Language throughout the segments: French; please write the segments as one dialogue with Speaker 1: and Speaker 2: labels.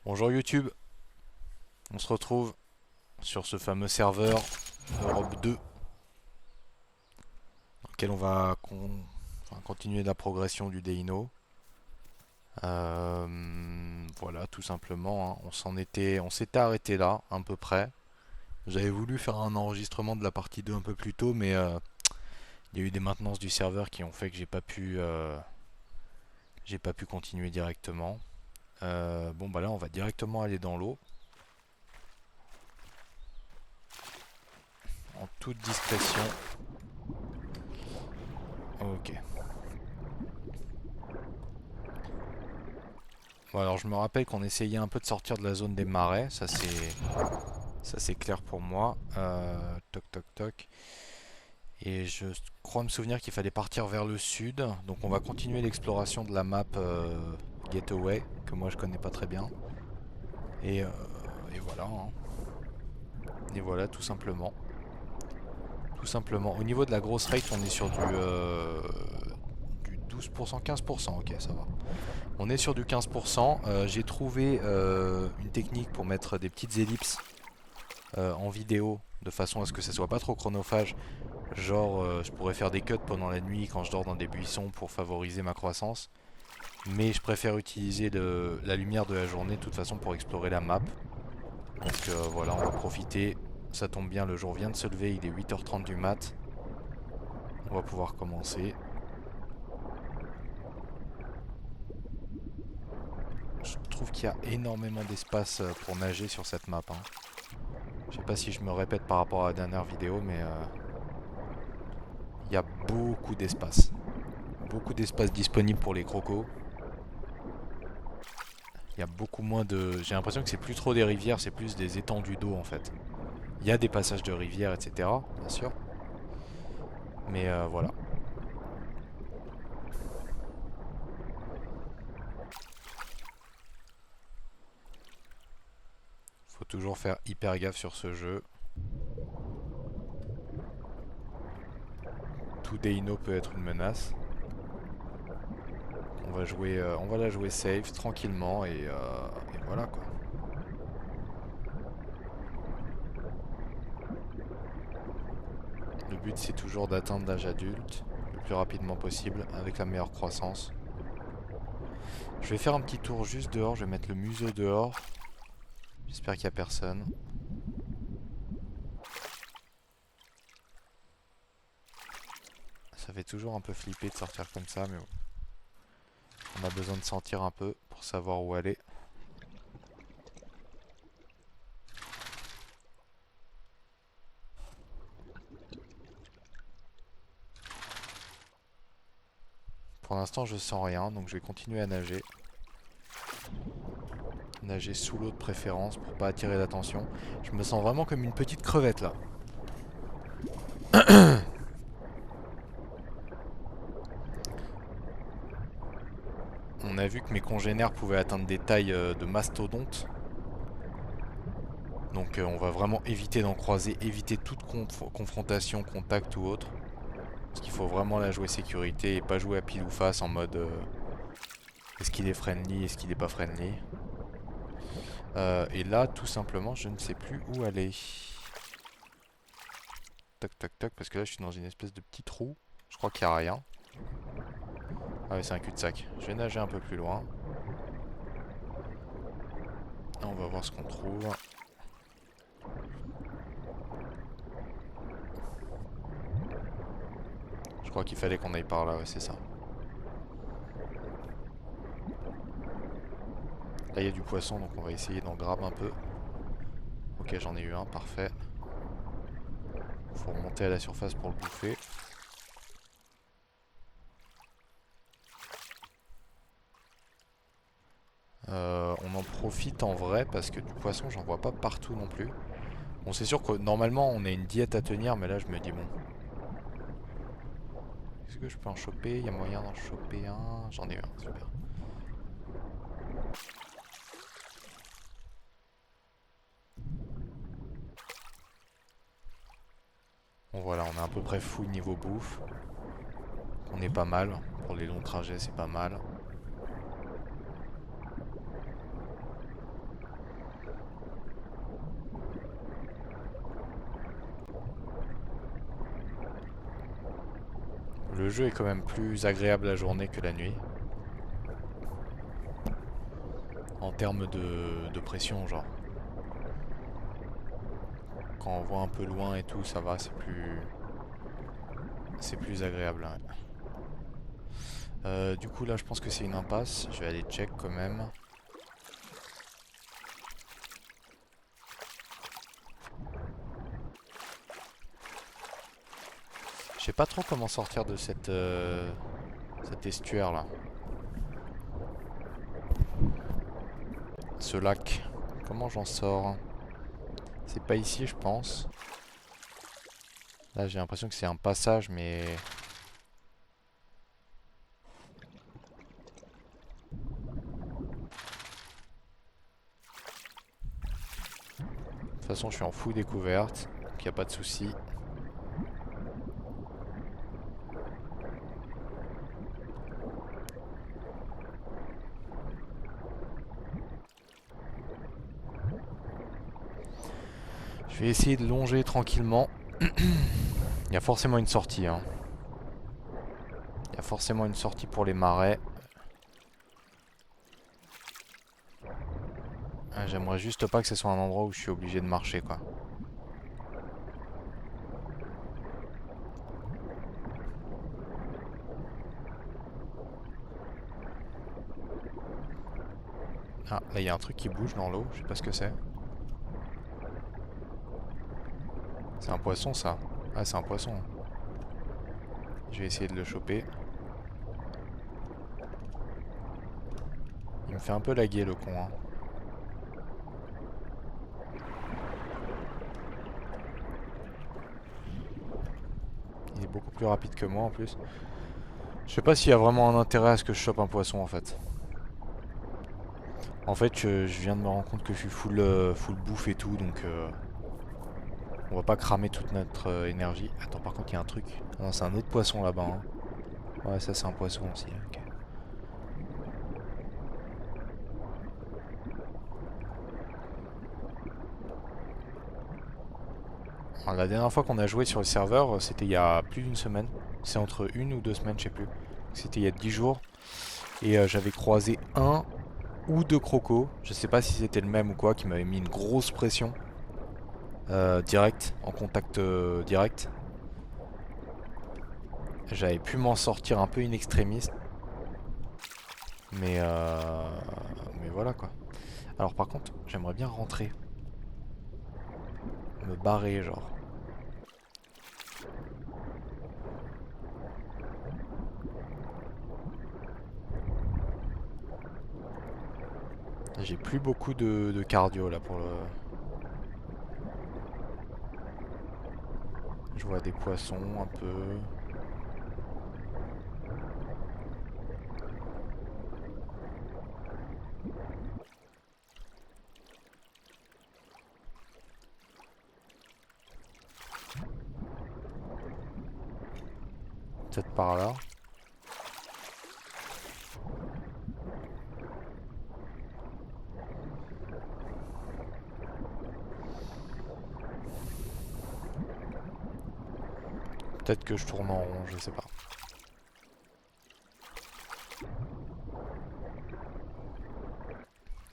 Speaker 1: Bonjour YouTube, on se retrouve sur ce fameux serveur Europe 2 dans lequel on va continuer la progression du Deino. Voilà, tout simplement, hein. On s'était arrêté là, à peu près. J'avais voulu faire un enregistrement de la partie 2 un peu plus tôt, mais il y a eu des maintenances du serveur qui ont fait que j'ai pas pu continuer directement. Bon bah là, on va directement aller dans l'eau, en toute discrétion. Ok. Bon, alors je me rappelle qu'on essayait un peu de sortir de la zone des marais, ça c'est clair pour moi. Toc toc toc. Et je crois me souvenir qu'il fallait partir vers le sud, donc on va continuer l'exploration de la map Getaway, que moi je connais pas très bien. Et, euh, et voilà, hein. Et voilà, tout simplement. Tout simplement. Au niveau de la grosse rate, on est sur du 12%, 15%, ok, ça va. On est sur du 15%. J'ai trouvé une technique pour mettre des petites ellipses en vidéo de façon à ce que ça soit pas trop chronophage. Genre, je pourrais faire des cuts pendant la nuit quand je dors dans des buissons pour favoriser ma croissance. Mais je préfère utiliser la lumière de la journée de toute façon pour explorer la map. Donc voilà, on va profiter. Ça tombe bien, le jour vient de se lever, il est 8h30 du mat. On va pouvoir commencer. Je trouve qu'il y a énormément d'espace pour nager sur cette map, hein. Je sais pas si je me répète par rapport à la dernière vidéo, mais il y a beaucoup d'espace. Beaucoup d'espace disponible pour les crocos. Il y a beaucoup moins de... J'ai l'impression que c'est plus trop des rivières, c'est plus des étendues d'eau en fait. Il y a des passages de rivières, etc. Bien sûr. Mais voilà. Faut toujours faire hyper gaffe sur ce jeu. Tout Deino peut être une menace. On va la jouer safe, tranquillement, et voilà quoi. Le but c'est toujours d'atteindre l'âge adulte le plus rapidement possible avec la meilleure croissance. Je vais faire un petit tour juste dehors, je vais mettre le museau dehors. J'espère qu'il n'y a personne. Ça fait toujours un peu flipper de sortir comme ça, mais bon. On a besoin de sentir un peu pour savoir où aller. Pour l'instant, je sens rien, donc je vais continuer à nager. Nager sous l'eau de préférence pour pas attirer l'attention. Je me sens vraiment comme une petite crevette là. On a vu que mes congénères pouvaient atteindre des tailles de mastodontes. Donc on va vraiment éviter d'en croiser, éviter toute confrontation, contact ou autre. Parce qu'il faut vraiment la jouer sécurité et pas jouer à pile ou face en mode est-ce qu'il est friendly, est-ce qu'il est pas friendly. Et là, tout simplement, je ne sais plus où aller. Toc toc toc, parce que là je suis dans une espèce de petit trou. Je crois qu'il n'y a rien. Ah ouais, c'est un cul-de-sac. Je vais nager un peu plus loin. Et on va voir ce qu'on trouve. Je crois qu'il fallait qu'on aille par là, ouais, c'est ça. Là, il y a du poisson, donc on va essayer d'en grabber un peu. Ok, j'en ai eu un, parfait. Faut remonter à la surface pour le bouffer. On en profite en vrai parce que du poisson, j'en vois pas partout non plus. Bon, c'est sûr que normalement, on a une diète à tenir, mais là, je me dis bon. Est-ce que je peux en choper? Il y a moyen d'en choper un. J'en ai eu un, super. Bon, voilà, on est à peu près full niveau bouffe. On est pas mal. Pour les longs trajets, c'est pas mal. Le jeu est quand même plus agréable la journée que la nuit. En termes de pression, genre. Quand on voit un peu loin et tout, ça va, c'est plus agréable. Ouais. Du coup, là, je pense que c'est une impasse. Je vais aller check quand même. Je sais pas trop comment sortir de cet estuaire là. Ce lac. Comment j'en sors? C'est pas ici, je pense. Là, j'ai l'impression que c'est un passage, mais... De toute façon, je suis en full découverte, donc y a pas de souci. Je vais essayer de longer tranquillement. Il y a forcément une sortie, hein. Il y a forcément une sortie pour les marais. J'aimerais juste pas que ce soit un endroit où je suis obligé de marcher, quoi. Ah, là il y a un truc qui bouge dans l'eau, je sais pas ce que c'est. C'est un poisson ça. Ah, c'est un poisson. Je vais essayer de le choper. Il me fait un peu laguer le con, hein. Il est beaucoup plus rapide que moi en plus. Je sais pas s'il y a vraiment un intérêt à ce que je chope un poisson en fait. En fait, je viens de me rendre compte que je suis full bouffe et tout, donc on va pas cramer toute notre énergie. Attends, par contre, il y a un truc. Ah non, c'est un autre poisson là-bas, hein. Ouais, ça c'est un poisson aussi, ok. Alors, la dernière fois qu'on a joué sur le serveur, c'était il y a plus d'une semaine. C'est entre une ou 2 semaines, je sais plus. C'était il y a 10 jours. Et j'avais croisé un ou deux crocos. Je sais pas si c'était le même ou quoi, qui m'avait mis une grosse pression. Direct, en contact direct. J'avais pu m'en sortir un peu in extremis. Mais, mais voilà quoi. Alors par contre, j'aimerais bien rentrer. Me barrer genre. J'ai plus beaucoup de cardio là pour le... Je vois des poissons un peu. Peut-être par là. Peut-être que je tourne en rond, je sais pas.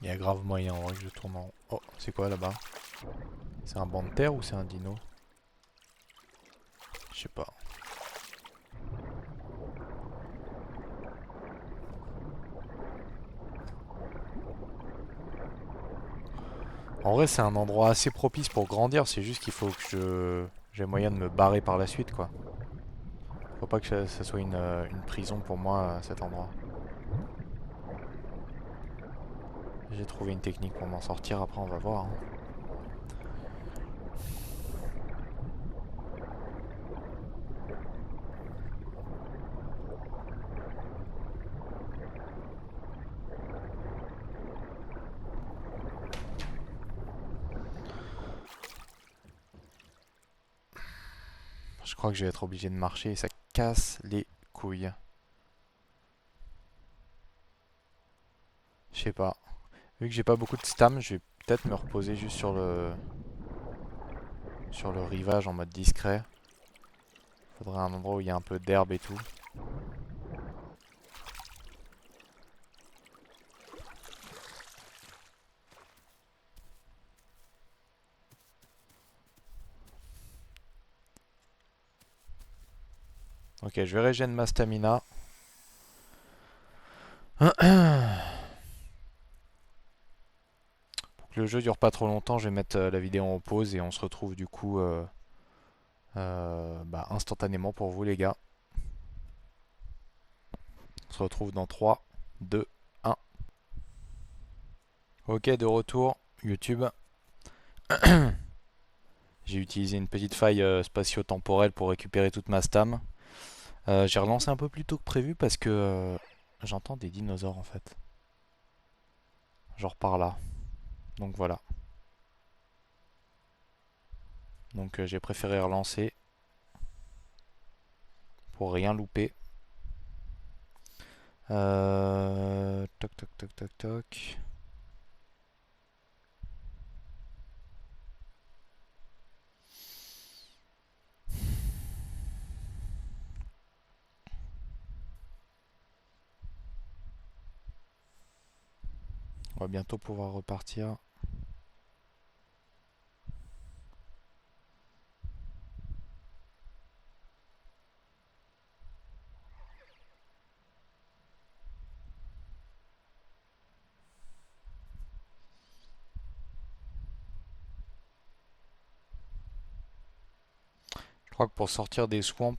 Speaker 1: Il y a grave moyen en vrai que je tourne en rond. Oh, c'est quoi là-bas? C'est un banc de terre ou c'est un dino? Je sais pas. En vrai, c'est un endroit assez propice pour grandir, c'est juste qu'il faut que j'ai moyen de me barrer par la suite, quoi. Faut pas que ça soit une prison pour moi, cet endroit. J'ai trouvé une technique pour m'en sortir, après on va voir, hein. Je crois que je vais être obligé de marcher et ça casse les couilles. Je sais pas. Vu que j'ai pas beaucoup de stam, je vais peut-être me reposer juste sur le rivage en mode discret. Faudrait un endroit où il y a un peu d'herbe et tout. Ok, je vais régénérer ma stamina. Pour que le jeu dure pas trop longtemps, je vais mettre la vidéo en pause et on se retrouve du coup instantanément pour vous les gars. On se retrouve dans 3, 2, 1. Ok, de retour, YouTube. J'ai utilisé une petite faille spatio-temporelle pour récupérer toute ma stam. J'ai relancé un peu plus tôt que prévu parce que j'entends des dinosaures en fait. Genre par là. Donc voilà. Donc j'ai préféré relancer pour rien louper. Toc toc toc toc toc. On va bientôt pouvoir repartir. Je crois que pour sortir des swamps,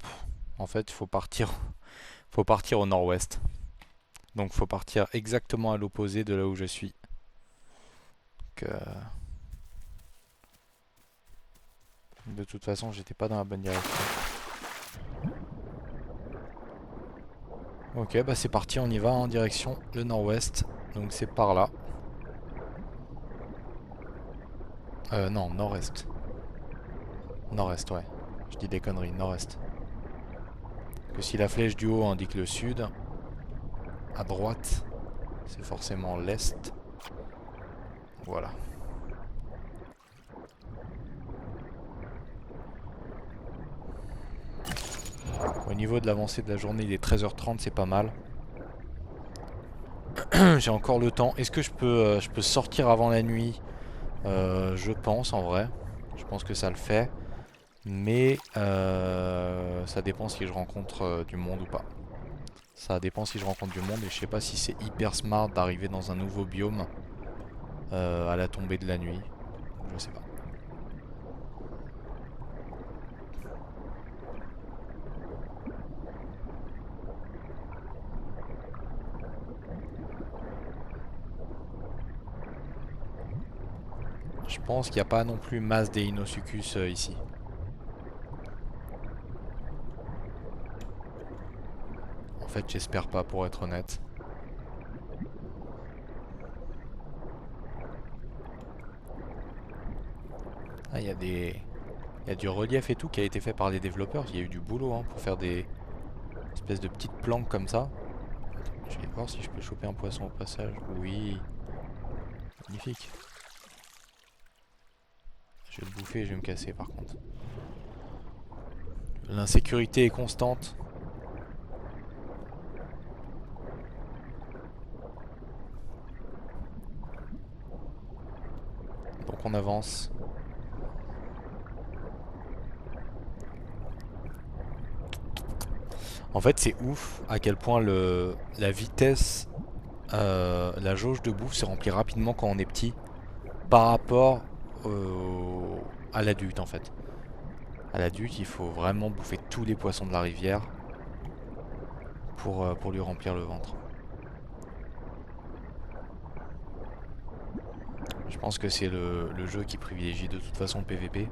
Speaker 1: en fait, faut partir au nord-ouest. Donc faut partir exactement à l'opposé de là où je suis. Donc, de toute façon, j'étais pas dans la bonne direction. Ok, bah c'est parti, on y va en direction le nord-ouest. Donc c'est par là. Non, nord-est. Nord-est, ouais. Je dis des conneries, nord-est. Que si la flèche du haut indique le sud, à droite, c'est forcément l'est. Voilà. Au niveau de l'avancée de la journée, il est 13h30, c'est pas mal. J'ai encore le temps. Est-ce que je peux sortir avant la nuit? Je pense en vrai. Je pense que ça le fait. Mais ça dépend si je rencontre du monde ou pas. Ça dépend si je rencontre du monde et je sais pas si c'est hyper smart d'arriver dans un nouveau biome à la tombée de la nuit. Je sais pas. Je pense qu'il n'y a pas non plus masse des Inosuchus ici. En fait, j'espère pas pour être honnête. Ah, il y a du relief et tout qui a été fait par les développeurs. Il y a eu du boulot hein, pour faire des espèces de petites planques comme ça. Je vais voir si je peux choper un poisson au passage. Oui, magnifique. Je vais le bouffer et je vais me casser par contre. L'insécurité est constante. Donc on avance. En fait, c'est ouf à quel point la vitesse, la jauge de bouffe se remplit rapidement quand on est petit par rapport à l'adulte en fait. À l'adulte, il faut vraiment bouffer tous les poissons de la rivière pour lui remplir le ventre. Je pense que c'est le jeu qui privilégie de toute façon le PVP.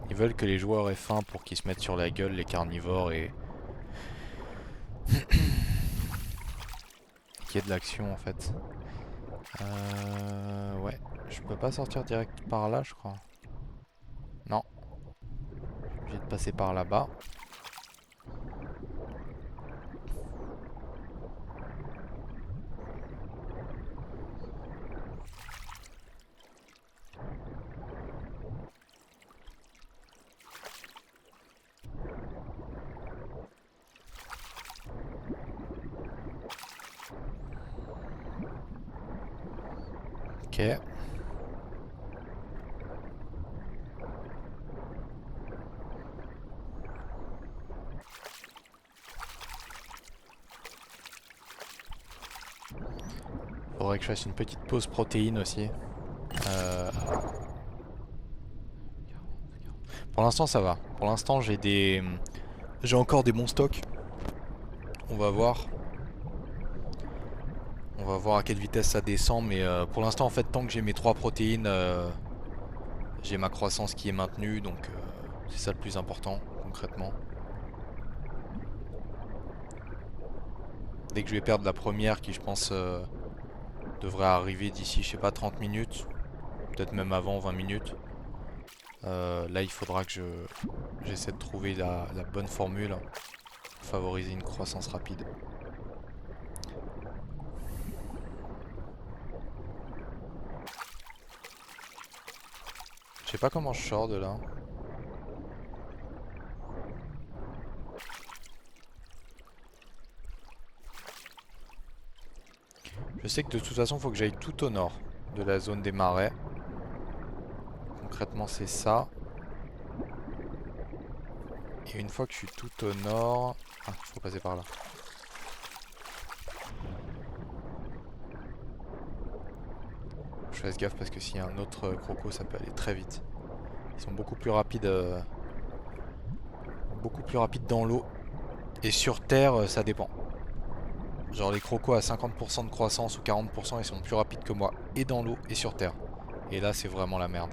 Speaker 1: Ils veulent que les joueurs aient faim pour qu'ils se mettent sur la gueule, les carnivores, et qu'il y ait de l'action en fait. Ouais, je peux pas sortir direct par là, je crois. Non, je suis obligé de passer par là-bas. Ok. Faudrait que je fasse une petite pause protéine aussi. Euh, Pour l'instant ça va. Pour l'instant j'ai encore des bons stocks. On va voir. On va voir à quelle vitesse ça descend, mais pour l'instant en fait tant que j'ai mes 3 protéines, j'ai ma croissance qui est maintenue, donc c'est ça le plus important concrètement. Dès que je vais perdre la première qui je pense devrait arriver d'ici je sais pas 30 minutes, peut-être même avant 20 minutes. Là il faudra que j'essaie de trouver la bonne formule pour favoriser une croissance rapide. Je sais pas comment je sors de là. Je sais que de toute façon il faut que j'aille tout au nord de la zone des marais. Concrètement c'est ça. Et une fois que je suis tout au nord... Ah, il faut passer par là. Je fasse gaffe parce que s'il y a un autre croco, ça peut aller très vite. Ils sont beaucoup plus rapides dans l'eau. Et sur terre, ça dépend. Genre les crocos à 50% de croissance ou 40%, ils sont plus rapides que moi. Et dans l'eau et sur terre. Et là, c'est vraiment la merde.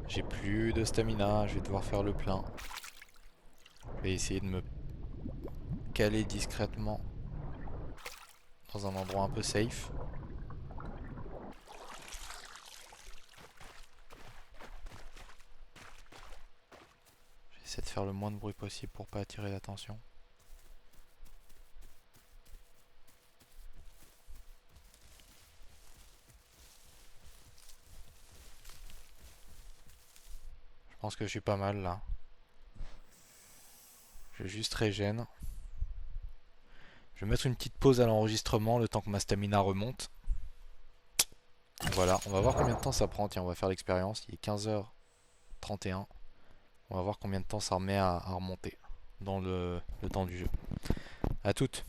Speaker 1: J'ai plus de stamina, je vais devoir faire le plein. Je vais essayer de me caler discrètement dans un endroit un peu safe. J'essaie de faire le moins de bruit possible pour pas attirer l'attention. Je pense que je suis pas mal là. Je vais juste régène. Je vais mettre une petite pause à l'enregistrement le temps que ma stamina remonte. Voilà, on va voir combien de temps ça prend. Tiens, on va faire l'expérience. Il est 15h31. On va voir combien de temps ça remet à remonter dans le temps du jeu. A toutes.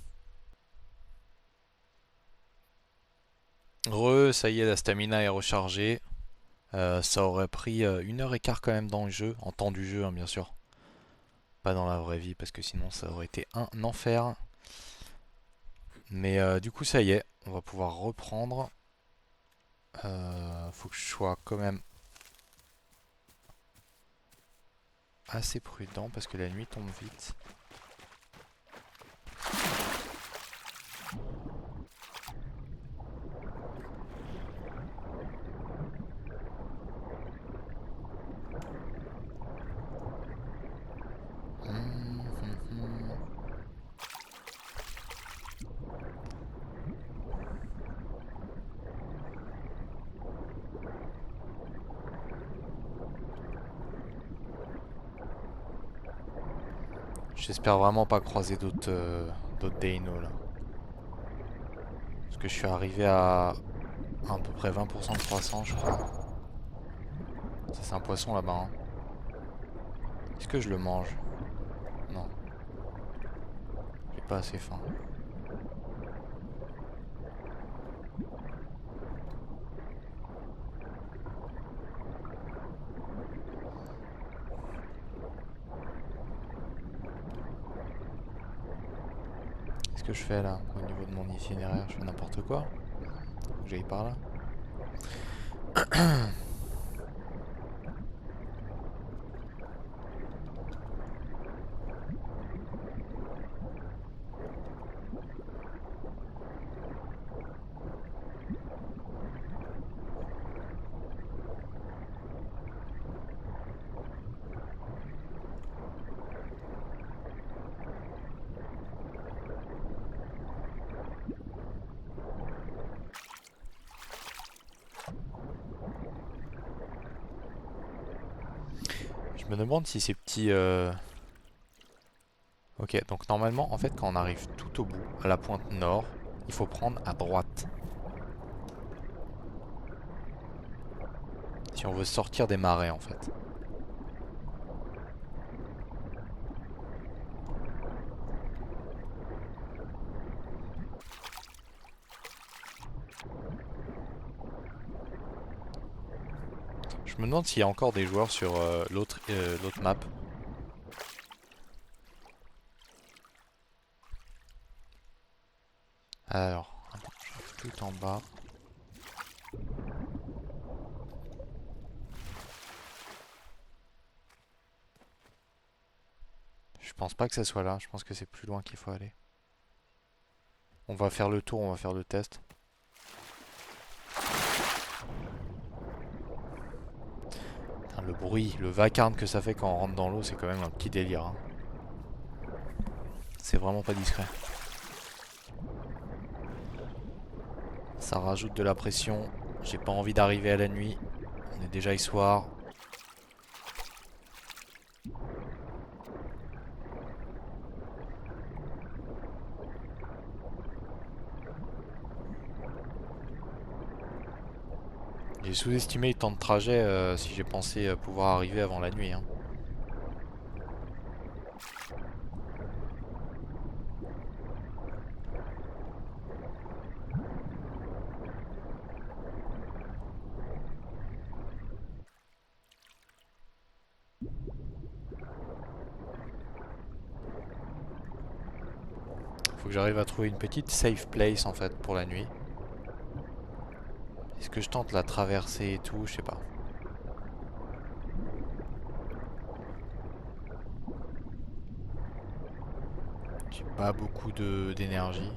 Speaker 1: Ça y est, la stamina est rechargée. Ça aurait pris 1h15 quand même dans le jeu, en temps du jeu, hein, bien sûr. Pas dans la vraie vie, parce que sinon ça aurait été un enfer. Mais du coup, ça y est, on va pouvoir reprendre. Faut que je sois quand même assez prudent, parce que la nuit tombe vite. J'espère vraiment pas croiser d'autres Deino là. Parce que je suis arrivé à peu près 20% de croissance, je crois. Ça, c'est un poisson là-bas. Hein. Est-ce que je le mange? Non. J'ai pas assez faim. Qu'est-ce que je fais là au niveau de mon itinéraire? Je fais n'importe quoi. Faut que j'aille par là. Je me demande si ces petits... Ok, donc normalement, en fait, quand on arrive tout au bout, à la pointe nord, il faut prendre à droite. Si on veut sortir des marais, en fait. Je me demande s'il y a encore des joueurs sur l'autre map. Alors, attends, j'arrive tout en bas. Je pense pas que ça soit là, je pense que c'est plus loin qu'il faut aller. On va faire le tour, on va faire le test. Putain, le bruit, le vacarme que ça fait quand on rentre dans l'eau, c'est quand même un petit délire, hein. C'est vraiment pas discret. Ça rajoute de la pression. J'ai pas envie d'arriver à la nuit. On est déjà le soir. J'ai sous-estimé le temps de trajet si j'ai pensé pouvoir arriver avant la nuit, hein. Faut que j'arrive à trouver une petite safe place en fait pour la nuit. Est-ce que je tente la traversée et tout? Je sais pas. J'ai pas beaucoup d'énergie.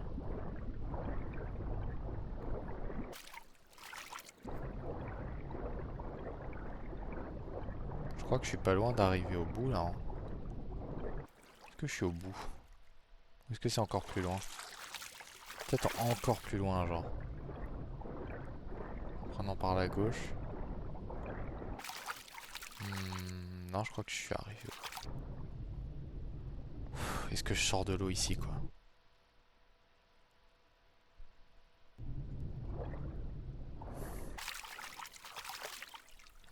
Speaker 1: Je crois que je suis pas loin d'arriver au bout là, hein. Est-ce que je suis au bout? Ou est-ce que c'est encore plus loin? Peut-être encore plus loin, genre. En prenant par la gauche. Non, je crois que je suis arrivé. Est-ce que je sors de l'eau ici, quoi?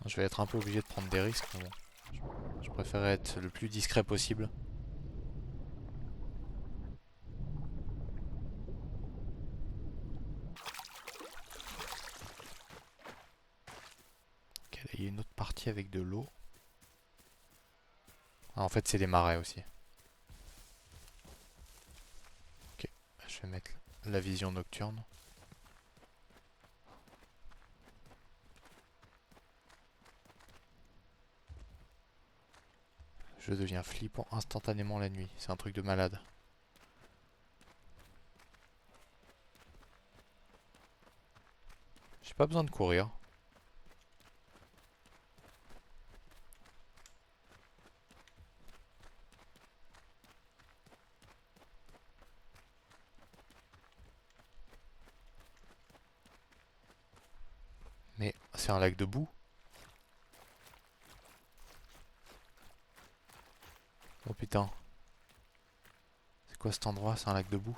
Speaker 1: Je vais être un peu obligé de prendre des risques, mais bon. Je préfère être le plus discret possible. Ok, là, il y a une autre partie avec de l'eau. Ah, en fait, c'est des marais aussi. Ok, je vais mettre la vision nocturne. Je deviens flippant instantanément la nuit. C'est un truc de malade. J'ai pas besoin de courir. Mais c'est un lac de boue. Oh putain. C'est quoi cet endroit? C'est un lac de boue.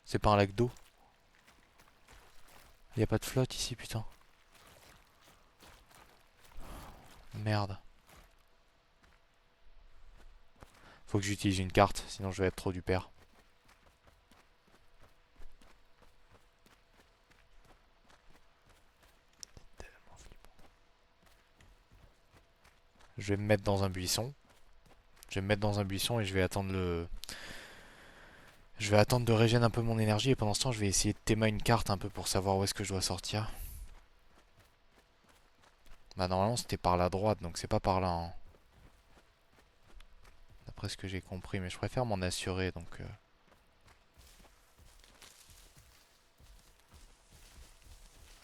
Speaker 1: C'est pas un lac d'eau. Y a pas de flotte ici, putain. Merde. Faut que j'utilise une carte, sinon je vais être trop du père. Tellement flippant. Je vais me mettre dans un buisson. Je vais me mettre dans un buisson et je vais attendre le... Je vais attendre de régénérer un peu mon énergie et pendant ce temps je vais essayer de théma une carte un peu pour savoir où est-ce que je dois sortir. Bah normalement c'était par la droite donc c'est pas par là, hein. D'après ce que j'ai compris, mais je préfère m'en assurer donc...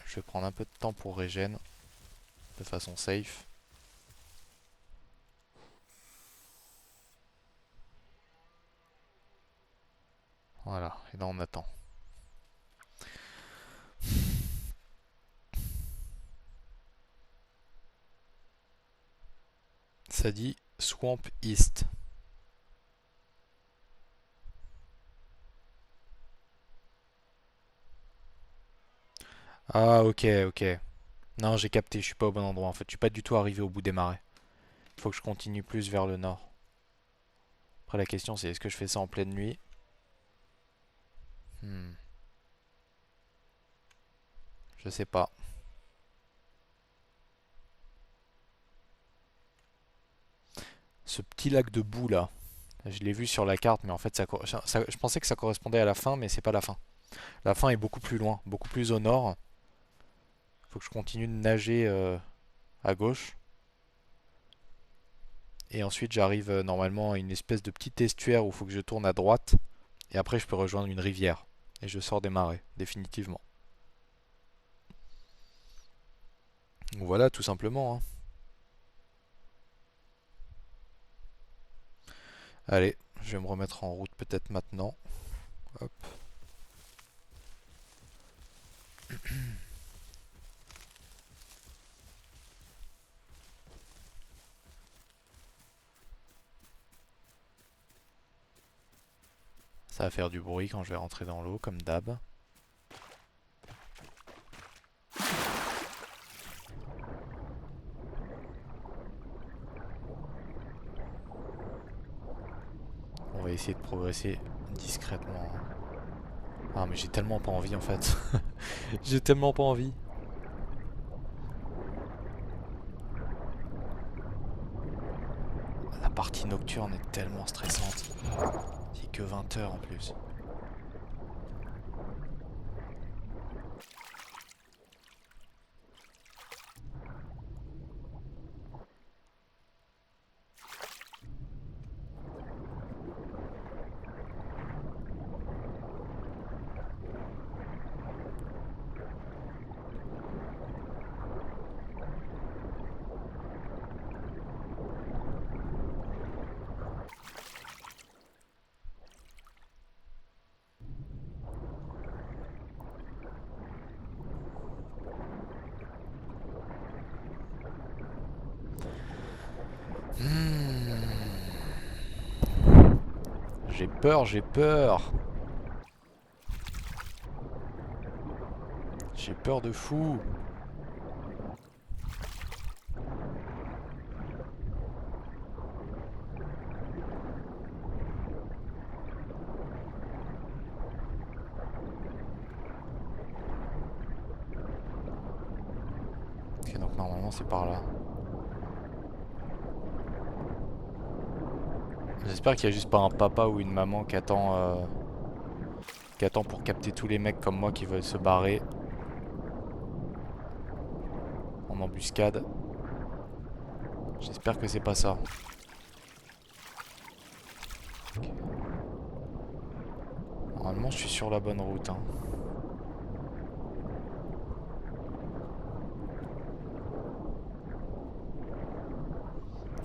Speaker 1: Je vais prendre un peu de temps pour régène de façon safe. Voilà, et là on attend. Ça dit Swamp East. Ah, ok, ok. Non, j'ai capté, je suis pas au bon endroit en fait. Je suis pas du tout arrivé au bout des marais. Il faut que je continue plus vers le nord. Après, la question c'est est-ce que je fais ça en pleine nuit? Hmm, je sais pas. Ce petit lac de boue là, je l'ai vu sur la carte, mais en fait, je pensais que ça correspondait à la fin, mais c'est pas la fin. La fin est beaucoup plus loin, beaucoup plus au nord. Faut que je continue de nager à gauche. Et ensuite, j'arrive normalement à une espèce de petit estuaire où il faut que je tourne à droite. Et après, je peux rejoindre une rivière. Et je sors des marais, définitivement. Donc voilà, tout simplement, hein. Allez, je vais me remettre en route peut-être maintenant. Hop. Ça va faire du bruit quand je vais rentrer dans l'eau, comme d'hab. On va essayer de progresser discrètement, hein. Ah, mais j'ai tellement pas envie en fait. J'ai tellement pas envie. La partie nocturne est tellement stressante. Il est que 20 heures en plus. Hmm. J'ai peur, j'ai peur. J'ai peur de fou. Ok, donc normalement c'est par là. J'espère qu'il y a juste pas un papa ou une maman qui attend pour capter tous les mecs comme moi qui veulent se barrer en embuscade. J'espère que c'est pas ça. Normalement je suis sur la bonne route, hein.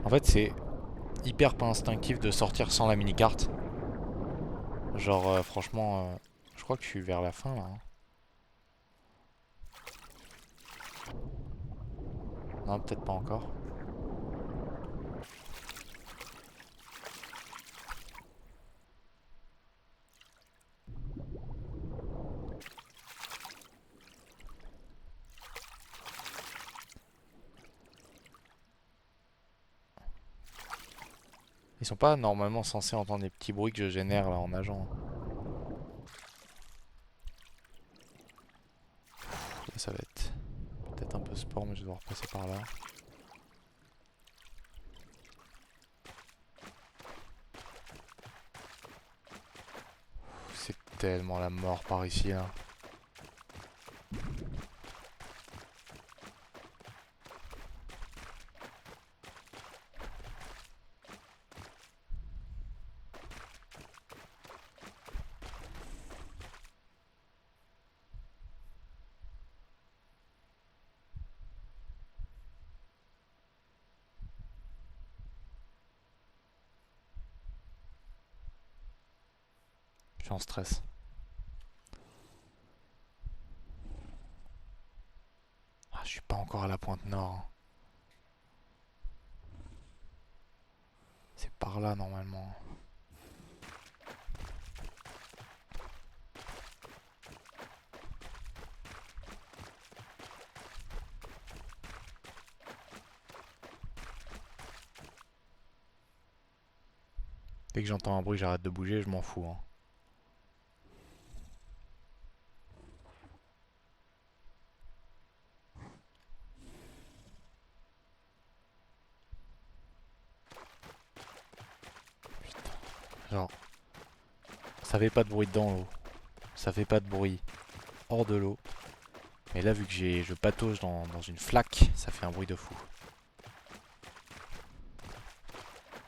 Speaker 1: En fait c'est hyper pas instinctif de sortir sans la mini-carte. Genre franchement, je crois que je suis vers la fin là, hein. Non, peut-être pas encore. Ils sont pas normalement censés entendre les petits bruits que je génère là en nageant. Là, ça va être peut-être un peu sport, mais je vais devoir passer par là. C'est tellement la mort par ici là. Je suis en stress. Ah, je suis pas encore à la pointe nord, hein. par là normalement. Dès que j'entends un bruit, j'arrête de bouger, je m'en fous, hein. Putain. Genre, ça fait pas de bruit dans l'eau. Ça fait pas de bruit hors de l'eau. Mais là, vu que je patauge dans une flaque, ça fait un bruit de fou.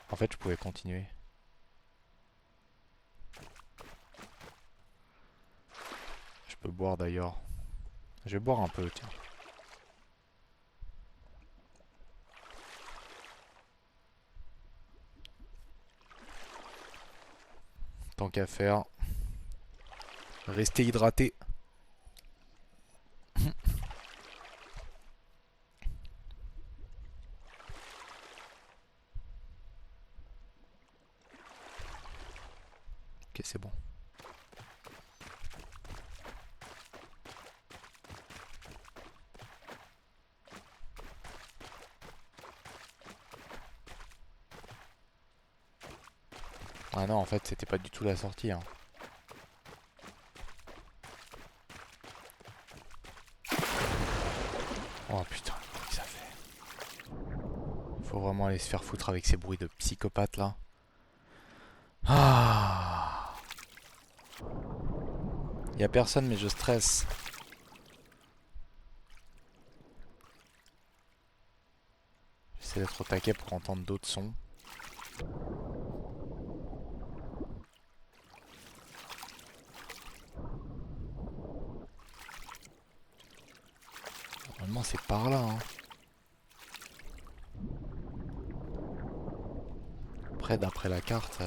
Speaker 1: En fait, je pouvais continuer. Je peux boire d'ailleurs. Je vais boire un peu, tiens. Tant qu'à faire. Rester hydraté. Ok, c'est bon. Ah non, en fait, c'était pas du tout la sortie, hein. Oh putain, qu'est-ce que ça fait? Faut vraiment aller se faire foutre avec ces bruits de psychopathes là. Ah, y a personne mais je stresse. J'essaie d'être au taquet pour entendre d'autres sons. Normalement c'est par là, hein. Après d'après la carte...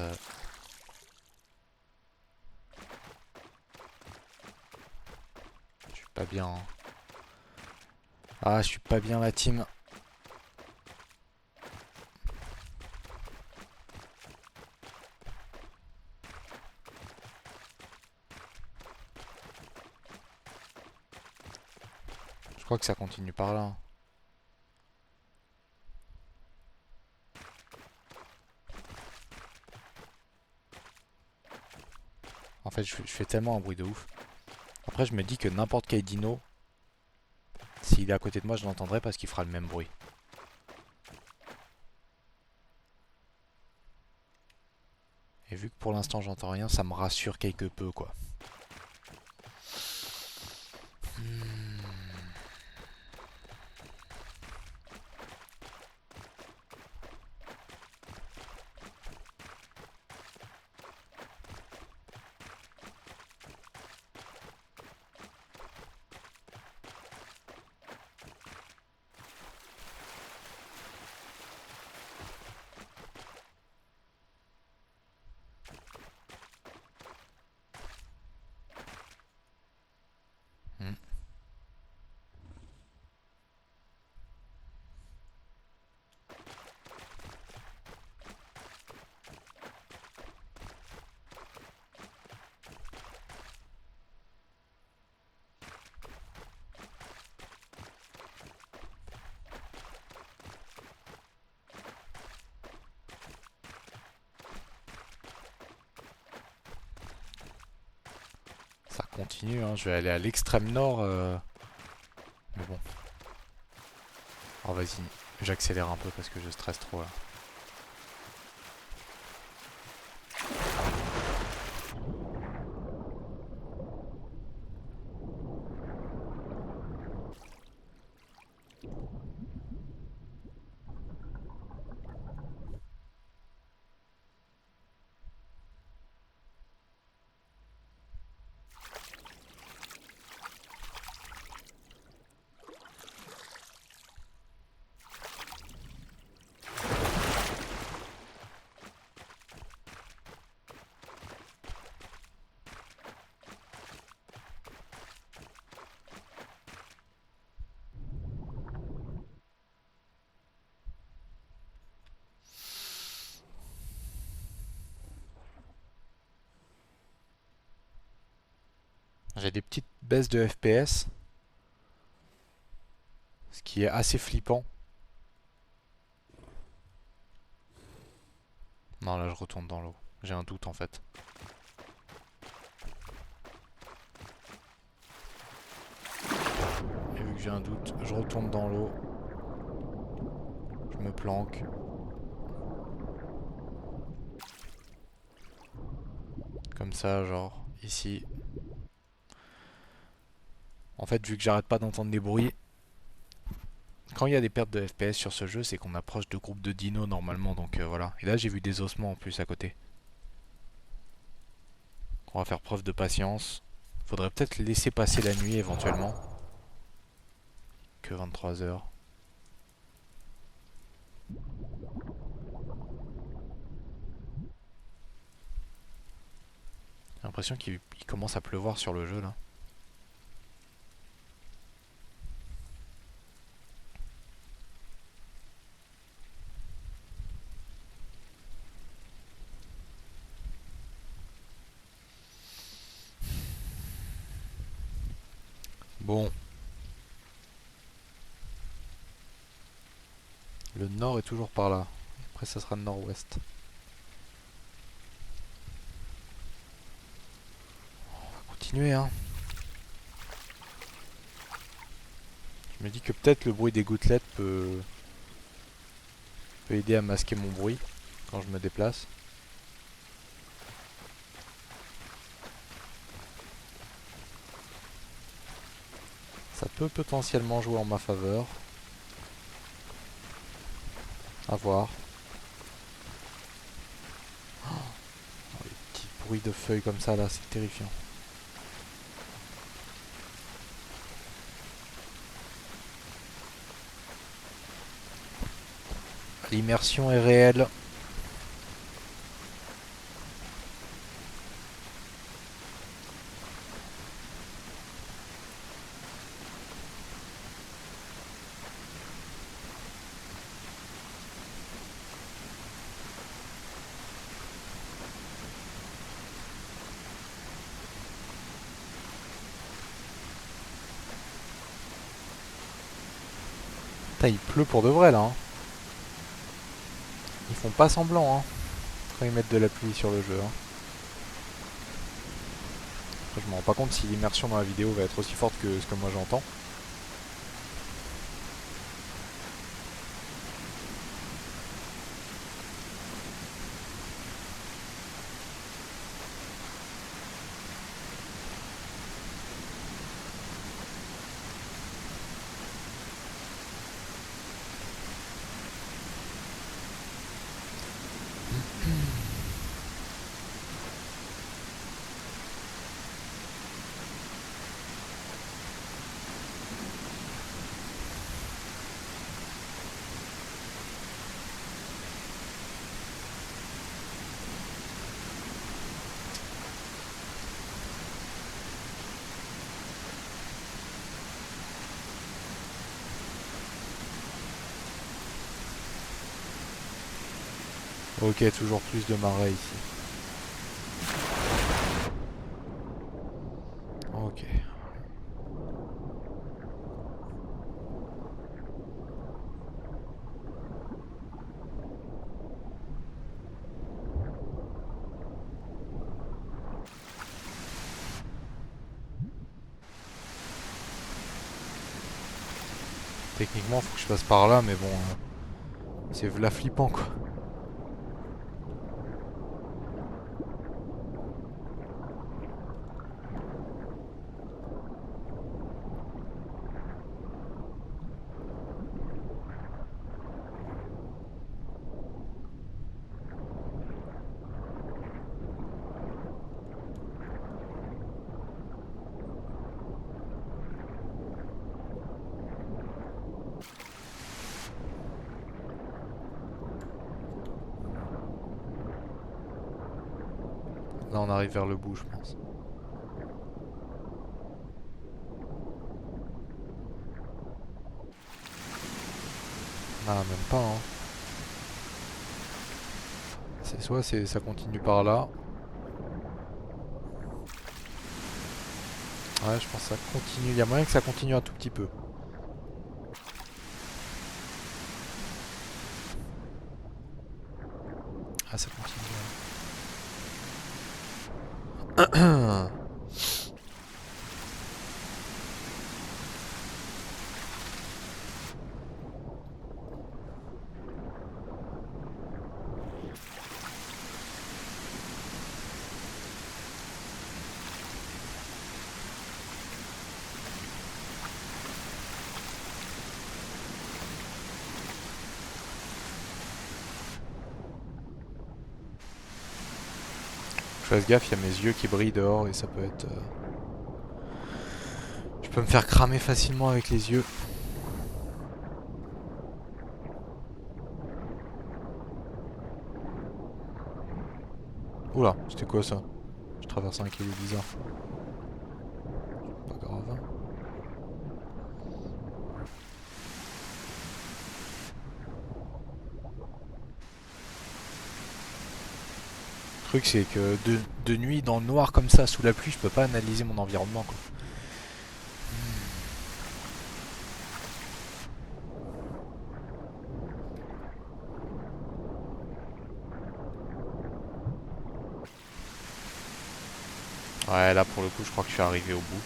Speaker 1: je suis pas bien, hein. Ah, je suis pas bien la team. Je crois que ça continue par là. En fait, je fais tellement un bruit de ouf. Après, je me dis que n'importe quel dino, s'il est à côté de moi, je l'entendrai parce qu'il fera le même bruit. Et vu que pour l'instant j'entends rien, ça me rassure quelque peu, quoi. Hmm. Ça continue, hein. Je vais aller à l'extrême nord. Mais bon. Oh vas-y, j'accélère un peu parce que je stresse trop là. J'ai des petites baisses de FPS, ce qui est assez flippant. Non, là je retourne dans l'eau. J'ai un doute en fait. Et vu que j'ai un doute, je retourne dans l'eau. Je me planque. Comme ça, genre, ici. En fait, vu que j'arrête pas d'entendre des bruits, quand il y a des pertes de FPS sur ce jeu, c'est qu'on approche de groupes de dinos normalement, donc voilà. Et là, j'ai vu des ossements en plus à côté. On va faire preuve de patience. Faudrait peut-être laisser passer la nuit éventuellement. Que 23 heures. J'ai l'impression qu'il commence à pleuvoir sur le jeu là. Bon. Le nord est toujours par là. Après ça sera le nord-ouest. On va continuer hein. Je me dis que peut-être le bruit des gouttelettes peut aider à masquer mon bruit quand je me déplace. Ça peut potentiellement jouer en ma faveur. À voir. Oh, les petits bruits de feuilles comme ça là, c'est terrifiant. L'immersion est réelle. Putain, il pleut pour de vrai là. Hein. Ils font pas semblant hein, quand ils mettent de la pluie sur le jeu. Hein. Après, je me rends pas compte si l'immersion dans la vidéo va être aussi forte que ce que moi j'entends. Ok, toujours plus de marais ici. Ok. Techniquement, faut que je passe par là, mais bon, c'est v'là flippant quoi. Là, on arrive vers le bout, je pense. Ah, même pas, hein. C'est soit ça continue par là. Ouais, je pense que ça continue. Il y a moyen que ça continue un tout petit peu. Ah, ça continue. Ouais. Je fasse gaffe, il y a mes yeux qui brillent dehors et ça peut être... Je peux me faire cramer facilement avec les yeux. Oula, c'était quoi ça? Je traverse un caillou bizarre. Pas grave. Le truc c'est que de nuit dans le noir comme ça, sous la pluie, je peux pas analyser mon environnement quoi. Ouais, là pour le coup, je crois que je suis arrivé au bout.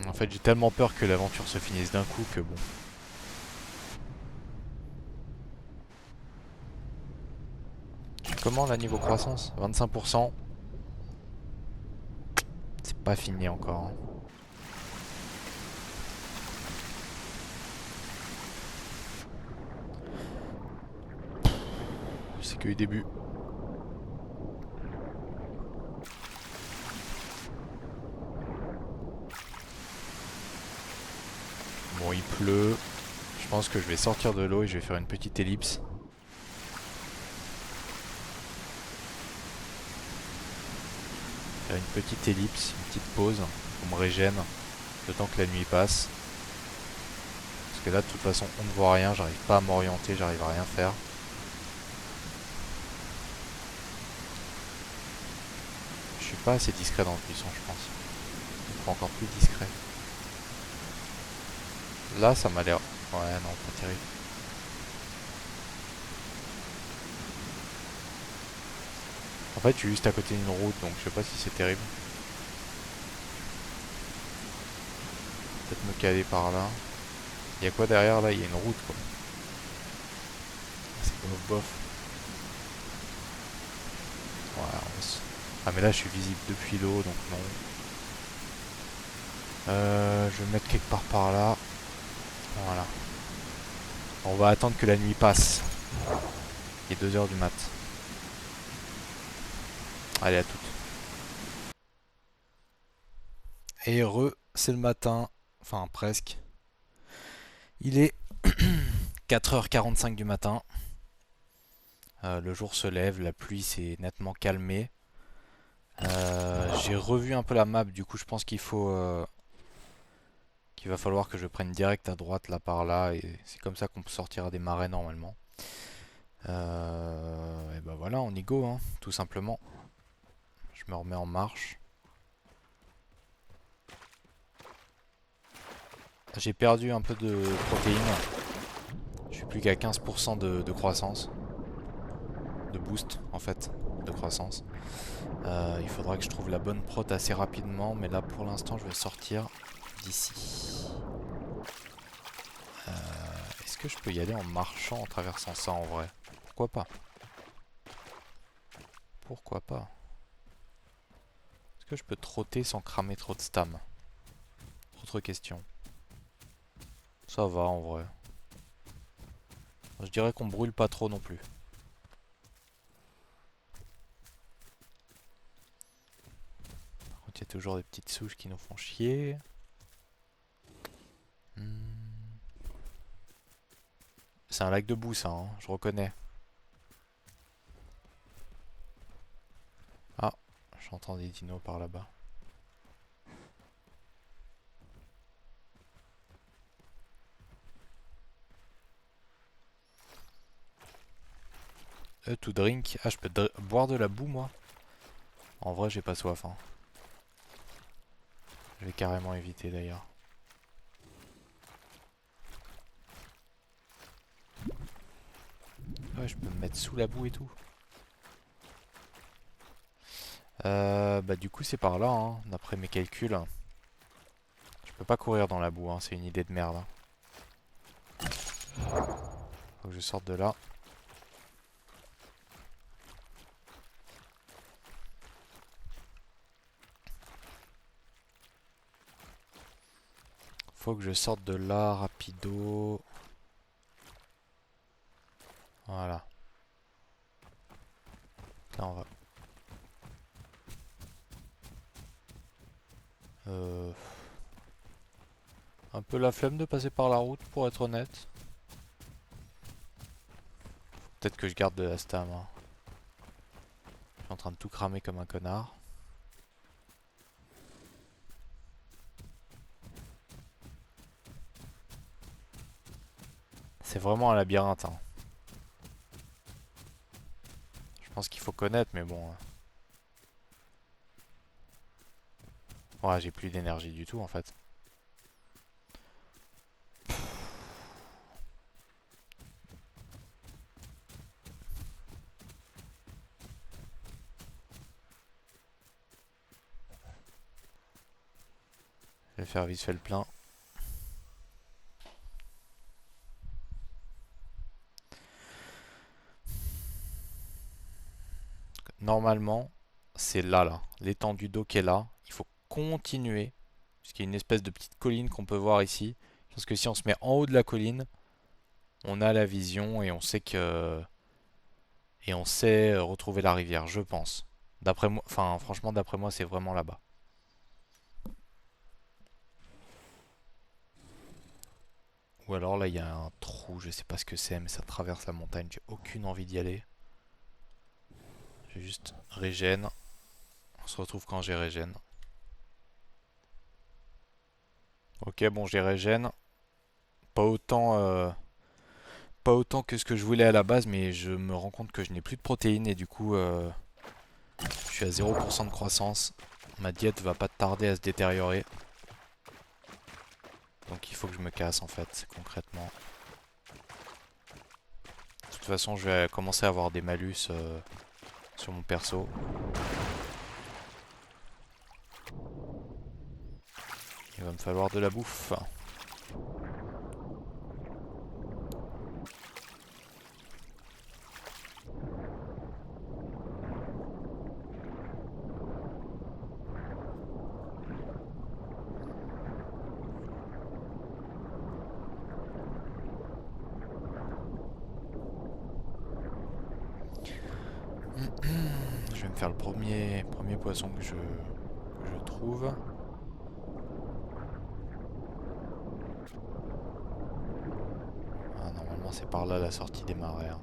Speaker 1: En fait, j'ai tellement peur que l'aventure se finisse d'un coup que bon. Je suis comment là niveau croissance? 25%. C'est pas fini encore, hein. C'est que le début. Bon, il pleut. Je pense que je vais sortir de l'eau et je vais faire une petite ellipse. Faire une petite ellipse, une petite pause pour me régène le temps que la nuit passe. Parce que là, de toute façon, on ne voit rien, j'arrive pas à m'orienter, j'arrive à rien faire. Je suis pas assez discret dans le buisson, je pense. Il faut encore plus discret. Là, ça m'a l'air... Ouais, non, pas terrible. En fait, je suis juste à côté d'une route, donc je sais pas si c'est terrible. Peut-être me caler par là. Il y a quoi derrière là? Il y a une route quoi. C'est bof bof. Ouais, ah mais là je suis visible depuis l'eau donc non. Je vais me mettre quelque part par là. Voilà. On va attendre que la nuit passe. Il est 2 heures du mat. Allez à toutes. Et heureux, c'est le matin. Enfin presque. Il est 4h45 du matin. Le jour se lève, la pluie s'est nettement calmée. J'ai revu un peu la map, du coup je pense qu'il va falloir que je prenne direct à droite là par là et c'est comme ça qu'on sortira des marais normalement. Et bah voilà, on y go hein, tout simplement. Je me remets en marche. J'ai perdu un peu de protéines. Je suis plus qu'à 15% de croissance. De boost en fait, de croissance. Il faudra que je trouve la bonne prot assez rapidement, mais là pour l'instant je vais sortir d'ici. Est-ce que je peux y aller en marchant en traversant ça en vrai? Pourquoi pas? Pourquoi pas? Est-ce que je peux trotter sans cramer trop de stam? Autre question. Ça va en vrai. Je dirais qu'on brûle pas trop non plus. Par contre, il y a toujours des petites souches qui nous font chier. C'est un lac de boue ça, hein, je reconnais. J'entends des dinos par là-bas. To drink. Ah, je peux boire de la boue, moi? En vrai, j'ai pas soif, hein. Je vais carrément éviter, d'ailleurs. Ouais, je peux me mettre sous la boue et tout. Bah du coup, c'est par là, hein, d'après mes calculs. Je peux pas courir dans la boue, hein, c'est une idée de merde, hein. Faut que je sorte de là. Faut que je sorte de là, rapido. Voilà. Là, on va... Un peu la flemme de passer par la route, pour être honnête. Peut-être que je garde de la stam, hein. Je suis en train de tout cramer comme un connard. C'est vraiment un labyrinthe, hein. Je pense qu'il faut connaître, mais bon. Ouais, j'ai plus d'énergie du tout, en fait. Je vais faire vite fait le plein. Normalement, c'est là. L'étendue d'eau qui est là. Il faut continuer. Puisqu'il y a une espèce de petite colline qu'on peut voir ici. Parce que si on se met en haut de la colline, on a la vision et on sait que... Et on sait retrouver la rivière, je pense. D'après moi, enfin franchement d'après moi c'est vraiment là-bas. Ou alors là il y a un trou, je sais pas ce que c'est, mais ça traverse la montagne, j'ai aucune envie d'y aller. J'ai juste régène. On se retrouve quand j'ai régène. Ok bon j'ai régène. Pas autant pas autant que ce que je voulais à la base, mais je me rends compte que je n'ai plus de protéines et du coup je suis à 0% de croissance. Ma diète va pas tarder à se détériorer. Donc il faut que je me casse en fait, concrètement. De toute façon, je vais commencer à avoir des malus sur mon perso. Il va me falloir de la bouffe. Je vais me faire le premier poisson que je trouve. Ah, normalement, c'est par là la sortie des marais, hein.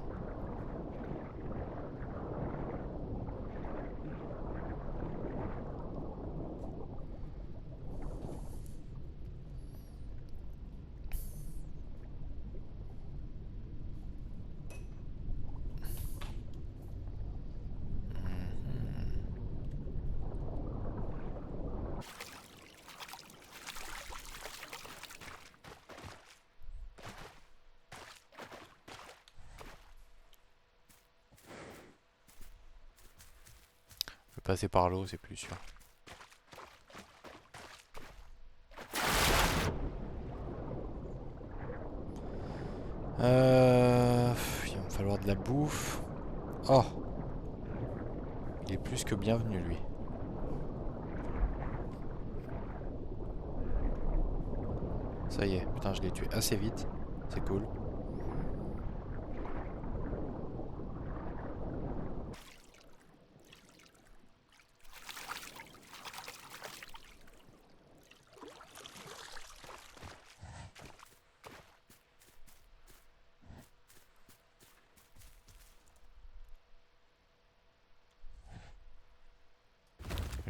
Speaker 1: Je vais passer par l'eau, c'est plus sûr. Il va me falloir de la bouffe. Oh! Il est plus que bienvenu, lui. Ça y est, putain, je l'ai tué assez vite. C'est cool.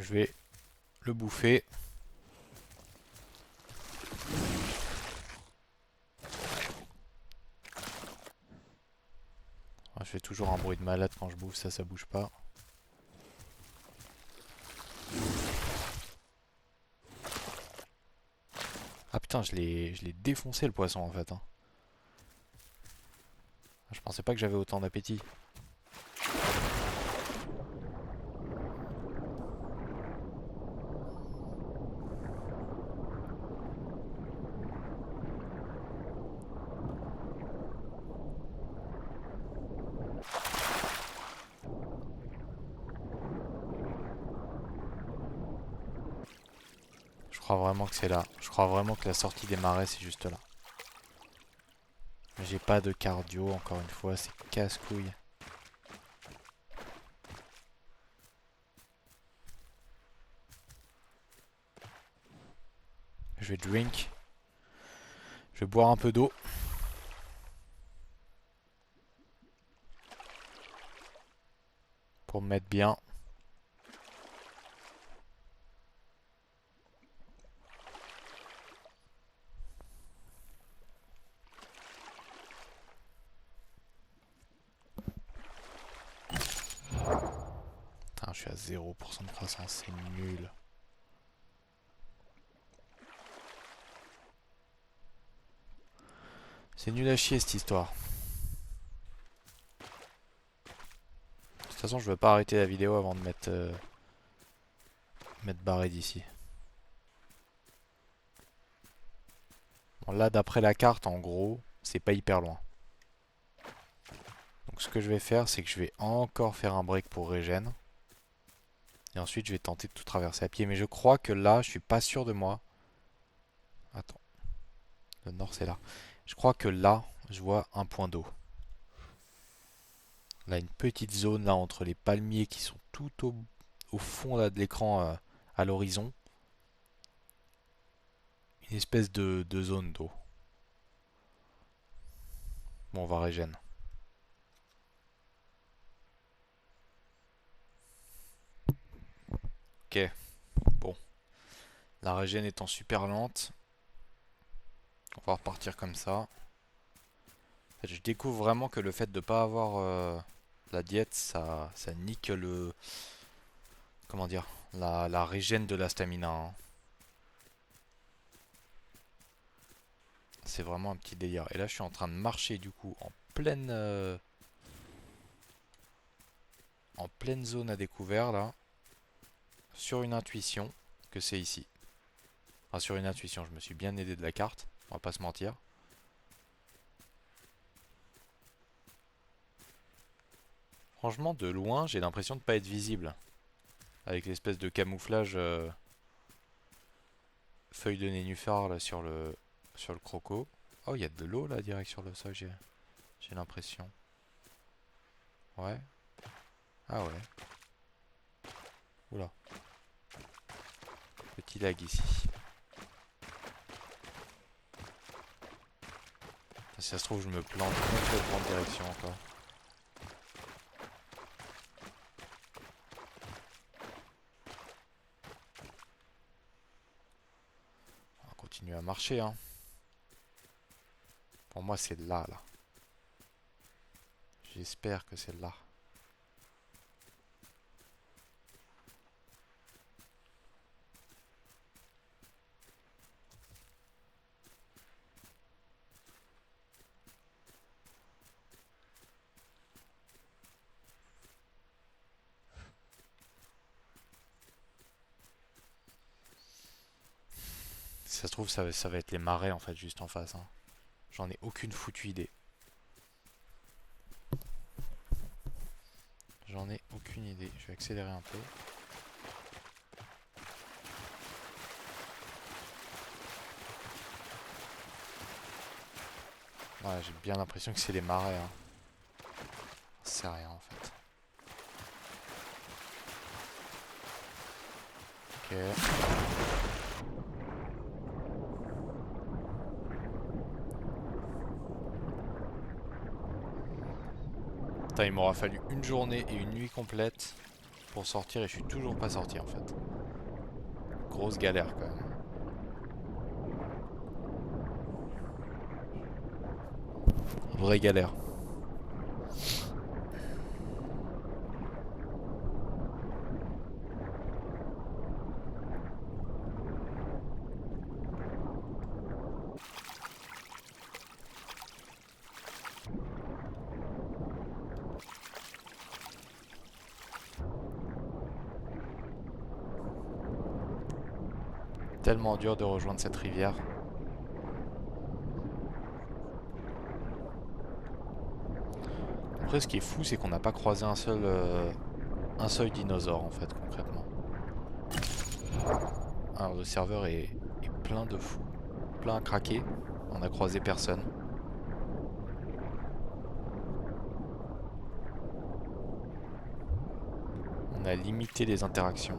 Speaker 1: Je vais le bouffer. Je fais toujours un bruit de malade quand je bouffe, ça bouge pas. Ah putain, je l'ai défoncé le poisson en fait. Hein. Je pensais pas que j'avais autant d'appétit. Je crois vraiment que c'est là. Je crois vraiment que la sortie des marais c'est juste là. J'ai pas de cardio, encore une fois, c'est casse-couille. Je vais drink. Je vais boire un peu d'eau. Pour me mettre bien. Putain, je suis à 0% de croissance, c'est nul. C'est nul à chier cette histoire. De toute façon, je veux pas arrêter la vidéo avant de m'être barré d'ici. Bon, là, d'après la carte, en gros, c'est pas hyper loin. Donc ce que je vais faire, c'est que je vais encore faire un break pour régène. Et ensuite, je vais tenter de tout traverser à pied. Mais je crois que là, je suis pas sûr de moi. Attends. Le nord, c'est là. Je crois que là, je vois un point d'eau. Là, une petite zone là entre les palmiers qui sont tout au fond là, de l'écran à l'horizon. Une espèce de zone d'eau. Bon, on va régène. Ok. Bon. La régène étant super lente. On va repartir comme ça. En fait, je découvre vraiment que le fait de ne pas avoir la diète, ça nique le... Comment dire? La régène de la stamina. Hein. C'est vraiment un petit délire. Et là, je suis en train de marcher du coup en pleine zone à découvert là. Sur une intuition que c'est ici. Enfin, sur une intuition, je me suis bien aidé de la carte. On va pas se mentir. Franchement, de loin, j'ai l'impression de pas être visible. Avec l'espèce de camouflage feuille de nénuphar là sur le croco. Oh, il y a de l'eau là direct sur le sol, j'ai l'impression. Ouais. Ah ouais. Oula. Petit lag ici. Si ça se trouve, je me plante complètement de direction encore. On va continuer à marcher, hein. Pour moi, c'est là. J'espère que c'est là. Si ça se trouve, ça va être les marais en fait, juste en face. Hein. J'en ai aucune foutue idée. J'en ai aucune idée. Je vais accélérer un peu. Ouais, j'ai bien l'impression que c'est les marais. Hein. C'est rien en fait. Ok. Putain, il m'aura fallu une journée et une nuit complète pour sortir et je suis toujours pas sorti en fait. grosse galère quand même. Vraie galère. Tellement dur de rejoindre cette rivière. Après, ce qui est fou, c'est qu'on n'a pas croisé un seul dinosaure en fait, concrètement. Alors, le serveur est plein de fous, plein à craquer. On a croisé personne. On a limité les interactions.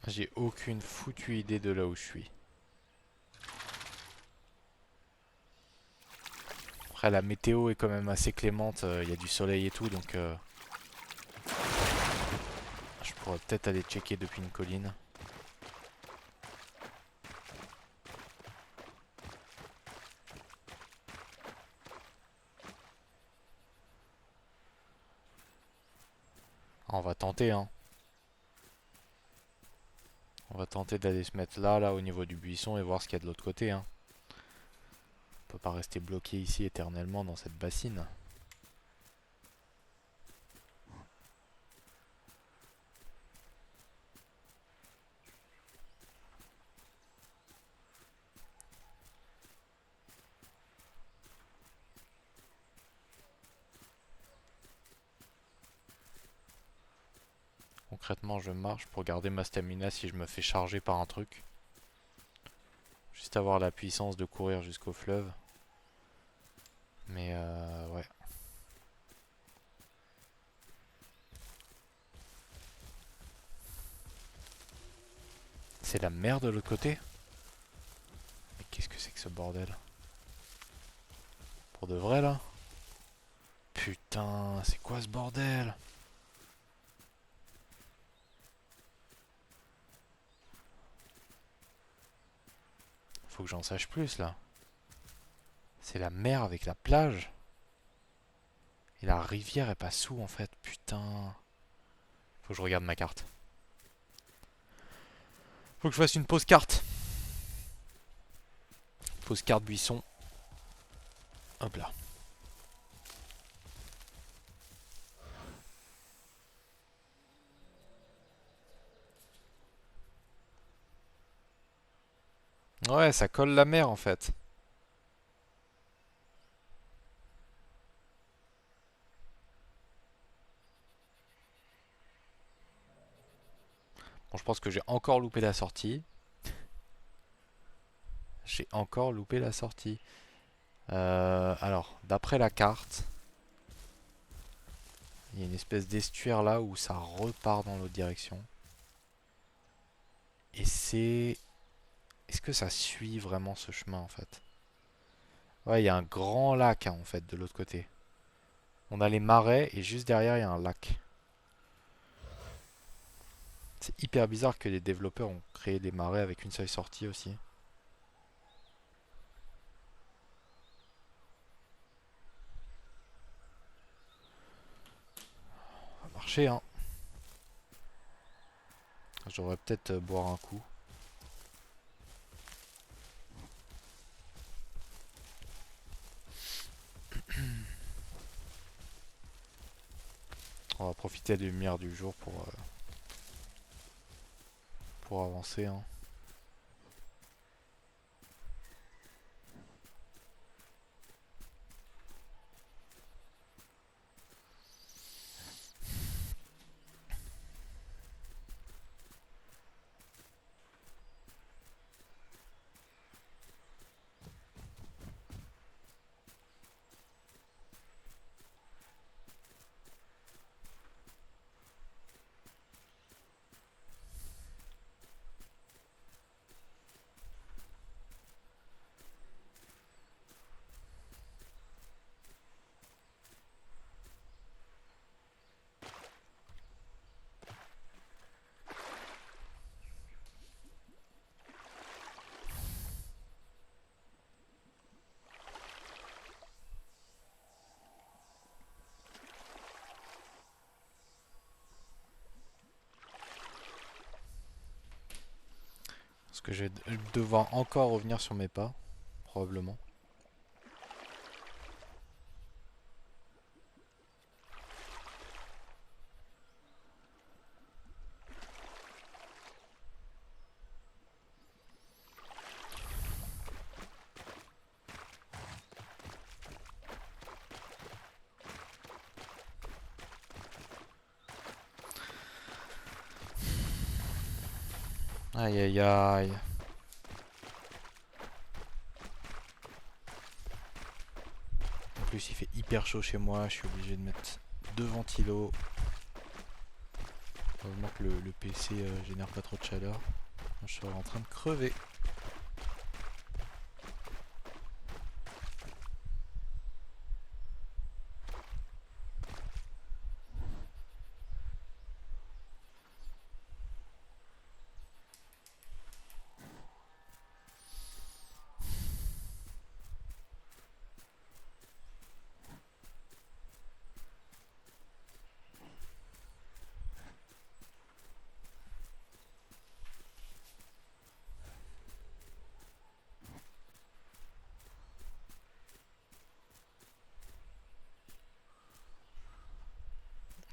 Speaker 1: J'ai aucune foutue idée de là où je suis. Après, la météo est quand même assez clémente, il y a du soleil et tout, donc je pourrais peut-être aller checker depuis une colline. On va tenter, hein. On va tenter d'aller se mettre là, au niveau du buisson et voir ce qu'il y a de l'autre côté, hein. On peut pas rester bloqué ici éternellement dans cette bassine. Concrètement, je marche pour garder ma stamina si je me fais charger par un truc. Juste avoir la puissance de courir jusqu'au fleuve. Mais ouais. C'est la mer de l'autre côté? Mais qu'est-ce que c'est que ce bordel? Pour de vrai là? Putain, c'est quoi ce bordel? Faut que j'en sache plus là. C'est la mer avec la plage. Et la rivière est pas sous en fait, putain. Faut que je regarde ma carte. Faut que je fasse une pause carte. Pause carte buisson. Hop là. Ouais, ça colle la mer en fait. Bon, je pense que j'ai encore loupé la sortie. J'ai encore loupé la sortie. Alors, d'après la carte, il y a une espèce d'estuaire là où ça repart dans l'autre direction. Et c'est... Est-ce que ça suit vraiment ce chemin en fait? Ouais, il y a un grand lac hein, en fait de l'autre côté. On a les marais et juste derrière il y a un lac. C'est hyper bizarre que les développeurs ont créé des marais avec une seule sortie aussi. Ça va marcher hein. Je devrais peut-être boire un coup. On va profiter des lumières du jour pour avancer, hein. Parce que je vais devoir encore revenir sur mes pas, probablement. Aïe aïe aïe. En plus il fait hyper chaud chez moi, je suis obligé de mettre 2 ventilos. Heureusement que le PC génère pas trop de chaleur. Je serais en train de crever.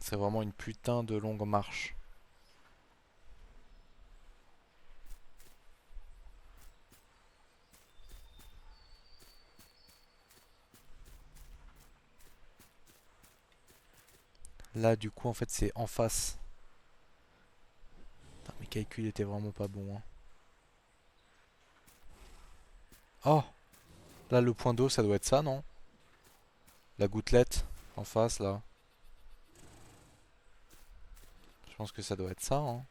Speaker 1: C'est vraiment une putain de longue marche. Là du coup en fait c'est en face. Putain, mes calculs étaient vraiment pas bons, hein. Oh, là le point d'eau ça doit être ça, non? La gouttelette en face là. Je pense que ça doit être ça, hein.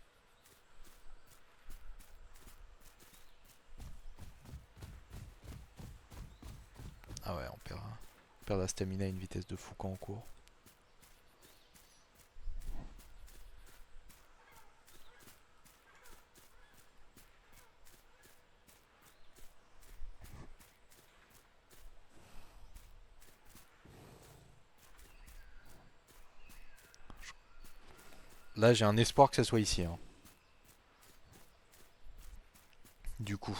Speaker 1: Ah ouais, on perd la stamina à une vitesse de fou quand on court. Là j'ai un espoir que ça soit ici, hein. Du coup.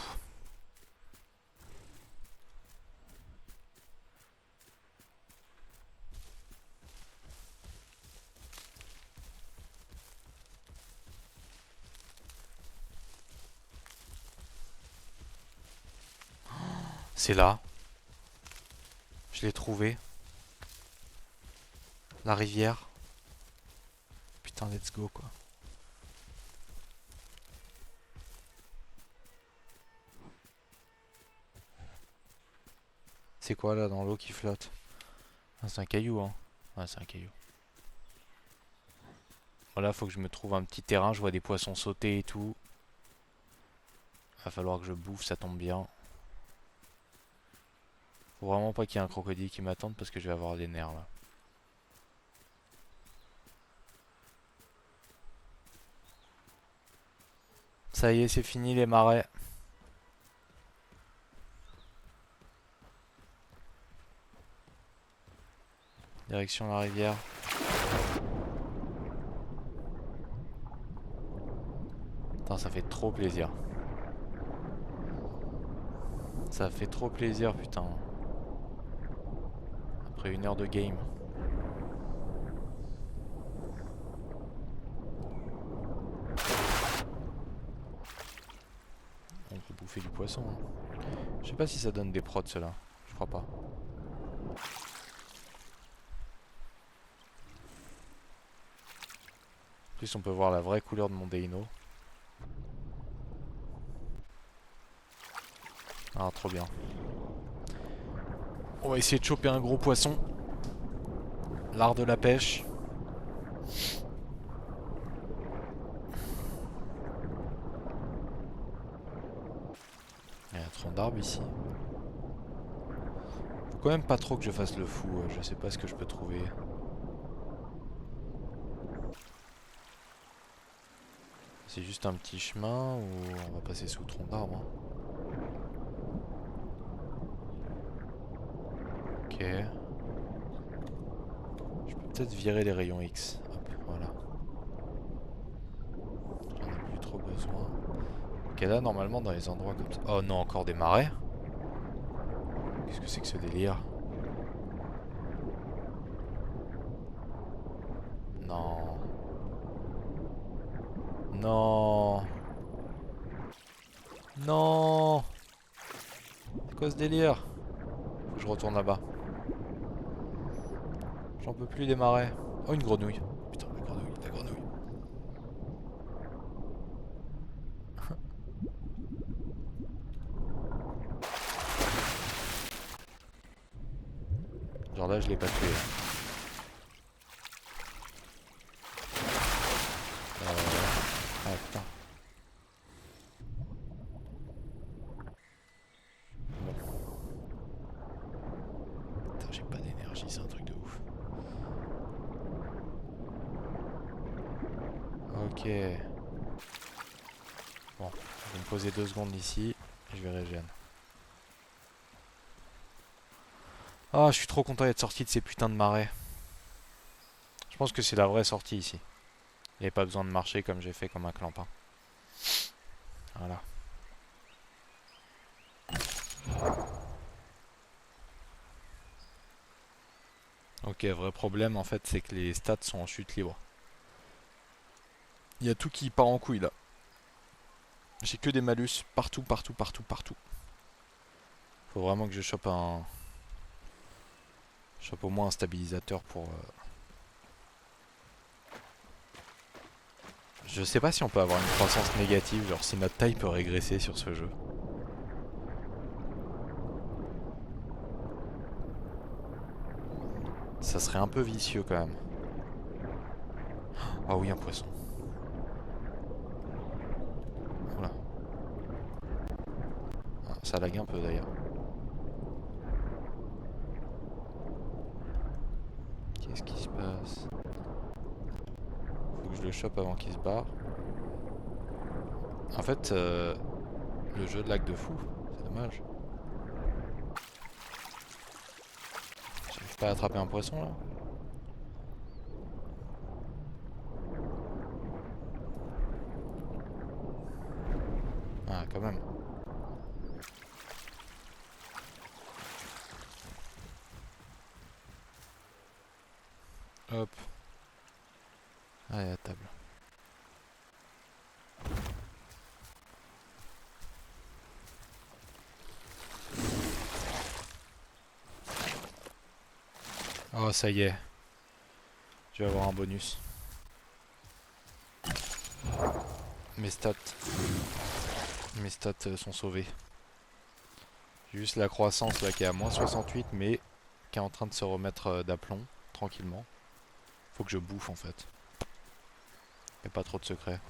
Speaker 1: C'est là. Je l'ai trouvé. La rivière. Putain, let's go quoi. C'est quoi là dans l'eau qui flotte? Ah, c'est un caillou, hein. Ouais, c'est un caillou. Voilà, faut que je me trouve un petit terrain. Je vois des poissons sauter et tout. Va falloir que je bouffe, ça tombe bien. Faut vraiment pas qu'il y ait un crocodile qui m'attende parce que je vais avoir des nerfs là. Ça y est, c'est fini les marais. Direction la rivière. Putain, ça fait trop plaisir. Ça fait trop plaisir, putain. Après 1 heure de game. bouffer du poisson. Hein. Je sais pas si ça donne des prods ceux-là. Je crois pas. En plus on peut voir la vraie couleur de mon Deino. Ah trop bien. On va essayer de choper un gros poisson. L'art de la pêche. Il y a un tronc d'arbre ici. Faut quand même pas trop que je fasse le fou. Je sais pas ce que je peux trouver. C'est juste un petit chemin ou on va passer sous le tronc d'arbre. Hein. Ok. Je peux peut-être virer les rayons X. Hop, voilà. J'en ai plus trop besoin. Ok, là, normalement, dans les endroits comme ça... Oh non, encore des marais. Qu'est-ce que c'est que ce délire? Non. Non. Non. C'est quoi ce délire? Faut que je retourne là-bas. J'en peux plus des marais. Oh, une grenouille. Putain, la grenouille, la grenouille. Genre là, je l'ai pas tué. Ah putain. Putain, j'ai pas d'énergie, c'est un truc de ouf. Ok. Bon, je vais me poser 2 secondes ici. Et je vais régène. Ah, je suis trop content d'être sorti de ces putains de marais. Je pense que c'est la vraie sortie ici. Il n'y avait pas besoin de marcher comme j'ai fait comme un clampin. Voilà. Ok, vrai problème en fait, c'est que les stats sont en chute libre. Il y a tout qui part en couille là. J'ai que des malus partout, partout, partout, partout. Faut vraiment que je chope un... Je chope au moins un stabilisateur pour... Je sais pas si on peut avoir une croissance négative, genre si notre taille peut régresser sur ce jeu. Ça serait un peu vicieux quand même. Ah oui, un poisson. Voilà. Ah, ça lag un peu d'ailleurs. Qu'est-ce qui se passe? Faut que je le chope avant qu'il se barre. En fait, le jeu lag de fou. C'est dommage. J'arrive pas à attraper un poisson là. Ah, quand même. Hop. Allez, à table. Oh, ça y est. Je vais avoir un bonus. Mes stats. Mes stats sont sauvés. J'ai juste la croissance là qui est à moins 68 mais qui est en train de se remettre d'aplomb tranquillement. Faut que je bouffe en fait. Y'a pas trop de secrets.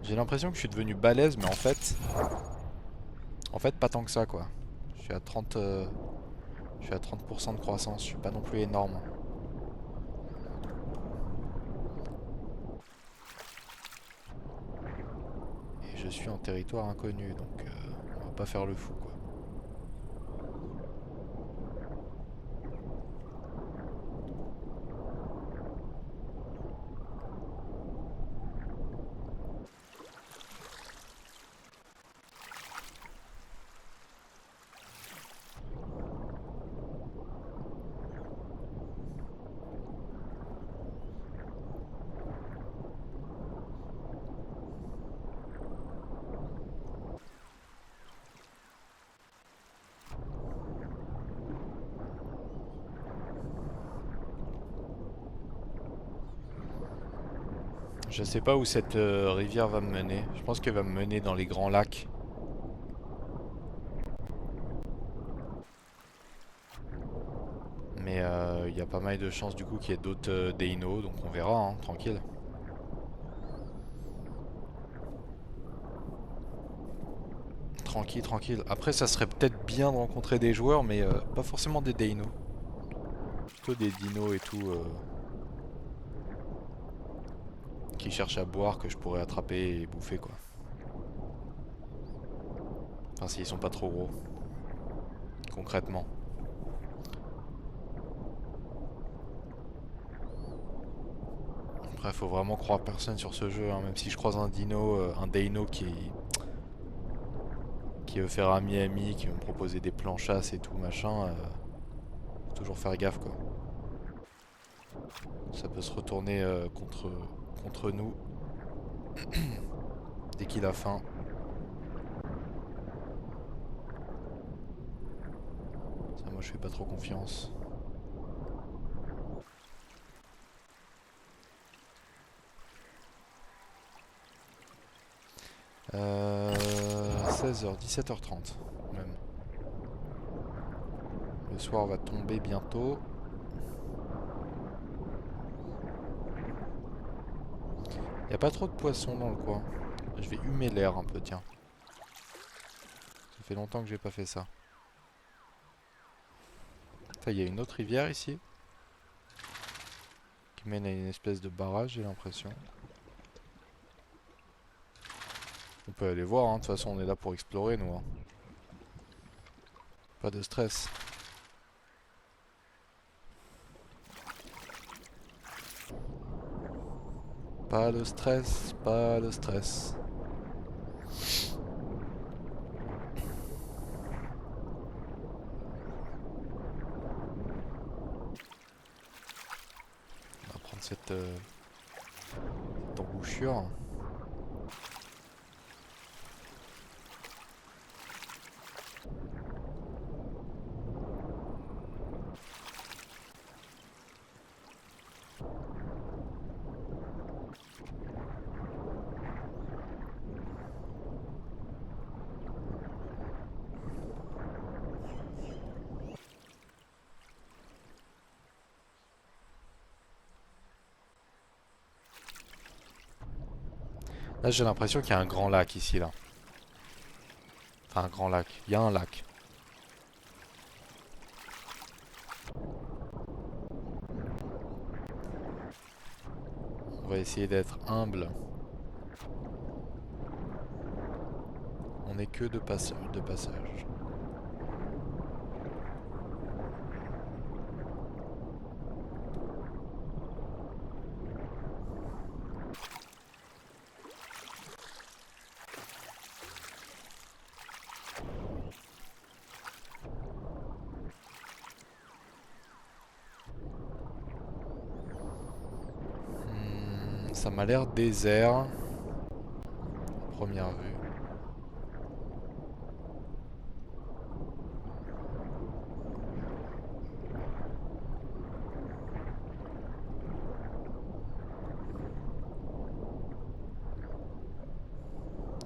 Speaker 1: J'ai l'impression que je suis devenu balèze mais en fait pas tant que ça quoi. Je suis à 30 je suis à 30% de croissance, je suis pas non plus énorme. Et je suis en territoire inconnu donc on va pas faire le fou quoi. Je sais pas où cette rivière va me mener. Je pense qu'elle va me mener dans les grands lacs. Mais il y a pas mal de chances du coup qu'il y ait d'autres Deino, donc on verra, hein, tranquille. Tranquille, tranquille. Après, ça serait peut-être bien de rencontrer des joueurs, mais pas forcément des Deino. Plutôt des dinos et tout qui cherchent à boire que je pourrais attraper et bouffer quoi. Enfin, s'ils sont pas trop gros, concrètement. Après, faut vraiment croire personne sur ce jeu, hein, même si je croise un dino, un Deino qui veut faire ami-ami, qui veut me proposer des plans chasse et tout machin, faut toujours faire gaffe quoi. Ça peut se retourner contre nous dès qu'il a faim. Ça, moi je fais pas trop confiance. 16h, 17h30 même. Le soir va tomber bientôt. Y a pas trop de poissons dans le coin. Je vais humer l'air un peu, tiens. Ça fait longtemps que j'ai pas fait ça. Il y a une autre rivière ici qui mène à une espèce de barrage, j'ai l'impression. On peut aller voir, hein. De toute façon on est là pour explorer nous, hein. Pas de stress. Pas de stress, pas de stress. On va prendre cette embouchure. Là j'ai l'impression qu'il y a un grand lac ici là. Enfin un grand lac. Il y a un lac. On va essayer d'être humble. On n'est que de passage. Ça m'a l'air désert. À première vue.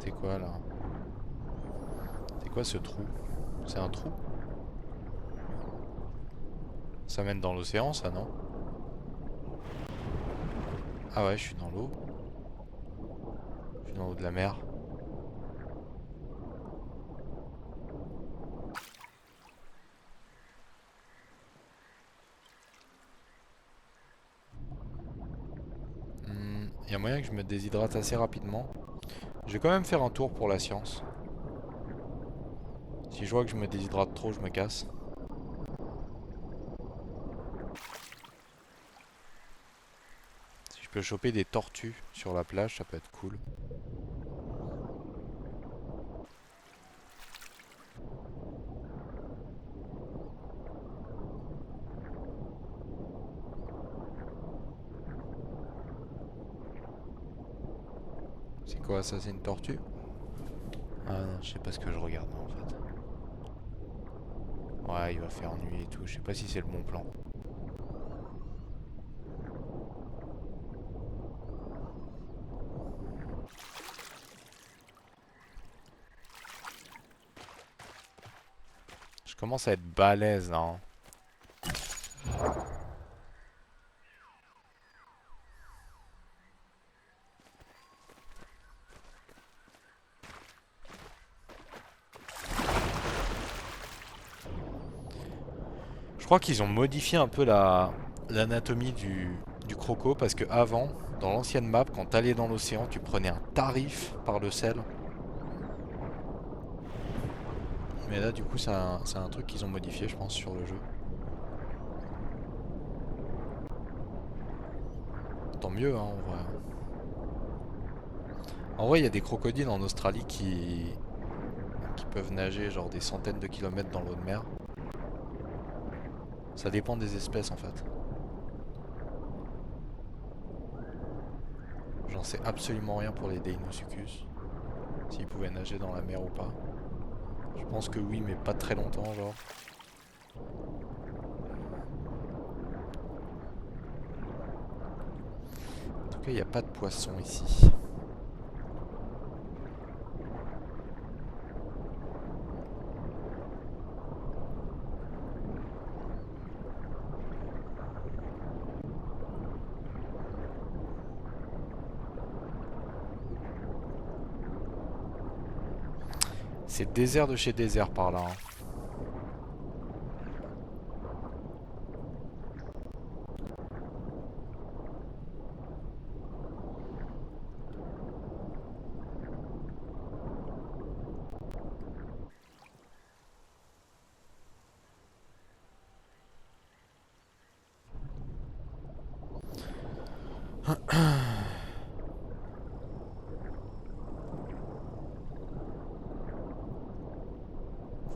Speaker 1: C'est quoi là? C'est quoi ce trou? C'est un trou? Ça mène dans l'océan ça, non? Ah ouais, je suis dans l'eau. Je suis dans l'eau de la mer. Il y a moyen que je me déshydrate assez rapidement. Je vais quand même faire un tour pour la science. Si je vois que je me déshydrate trop, je me casse. Si je peux choper des tortues sur la plage, ça peut être cool. C'est quoi ça? C'est une tortue? Ah non, je sais pas ce que je regarde en fait. Ouais, il va faire nuit et tout. Je sais pas si c'est le bon plan. commence à être balèze là, hein. Je crois qu'ils ont modifié un peu l'anatomie du croco parce que avant, dans l'ancienne map, quand t'allais dans l'océan, tu prenais un tarif par le sel. Mais là, du coup, c'est un truc qu'ils ont modifié, je pense, sur le jeu. Tant mieux, hein, en vrai. En vrai, il y a des crocodiles en Australie qui peuvent nager genre des centaines de kilomètres dans l'eau de mer. Ça dépend des espèces en fait. J'en sais absolument rien pour les Deinosuchus. S'ils pouvaient nager dans la mer ou pas. Je pense que oui, mais pas très longtemps, genre. En tout cas, il n'y a pas de poissons ici. C'est désert de chez désert par là, hein.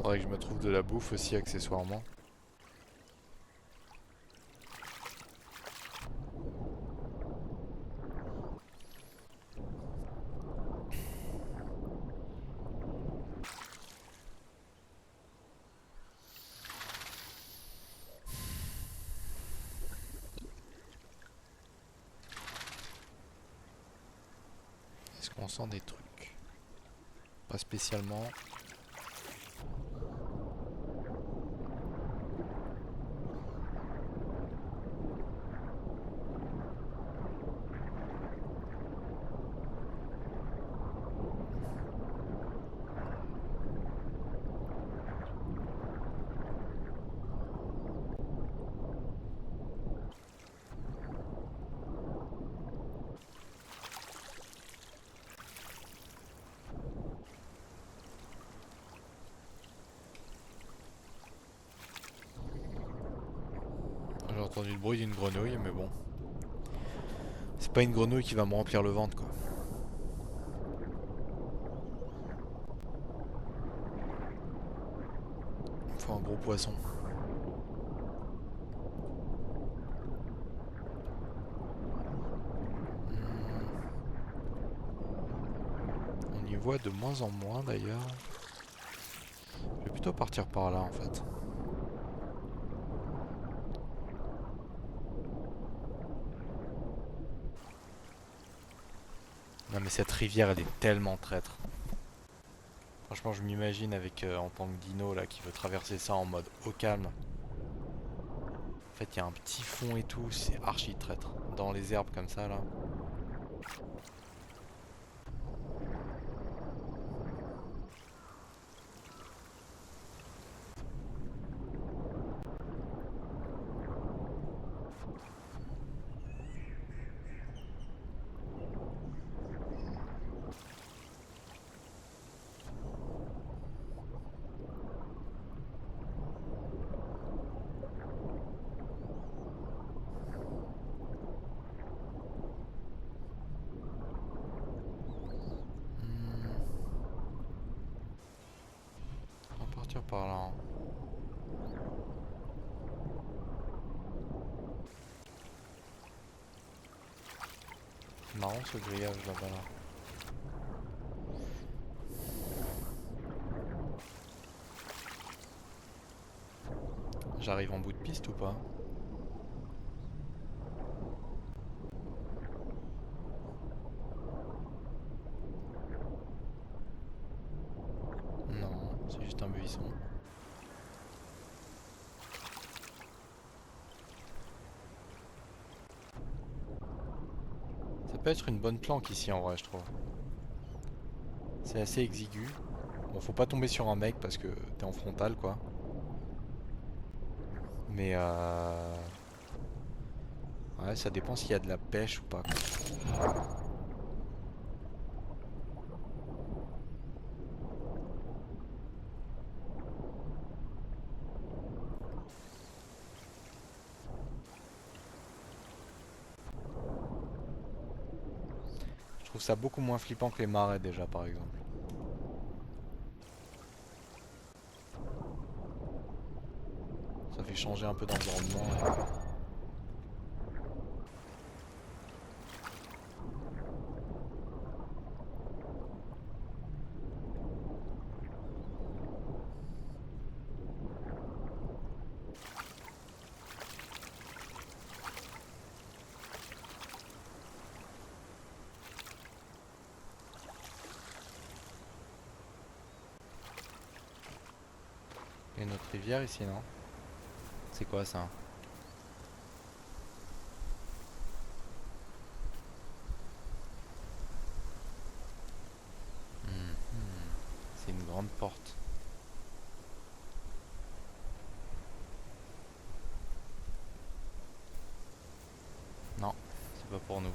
Speaker 1: Faudrait que je me trouve de la bouffe aussi accessoirement. Est-ce qu'on sent des trucs? Pas spécialement. J'ai entendu le bruit d'une grenouille, mais bon. C'est pas une grenouille qui va me remplir le ventre, quoi. Il faut un gros poisson. On y voit de moins en moins d'ailleurs. Je vais plutôt partir par là en fait. Non mais cette rivière elle est tellement traître. Franchement je m'imagine avec en tant que dino là qui veut traverser ça en mode au calme. En fait il y a un petit fond et tout, c'est archi traître. Dans les herbes comme ça là. On va partir par là, hein. Marrant ce grillage là-bas là. J'arrive en bout de piste ou pas? Non, c'est juste un buisson. peut être une bonne planque ici en vrai, je trouve. C'est assez exigu. Bon, faut pas tomber sur un mec parce que t'es en frontal quoi. Mais ouais, ça dépend s'il y a de la pêche ou pas, quoi. Je trouve ça beaucoup moins flippant que les marais déjà par exemple. Ça fait changer un peu d'environnement. Il y a une autre rivière ici, non? C'est quoi ça? Mhm. C'est une grande porte. Non, c'est pas pour nous.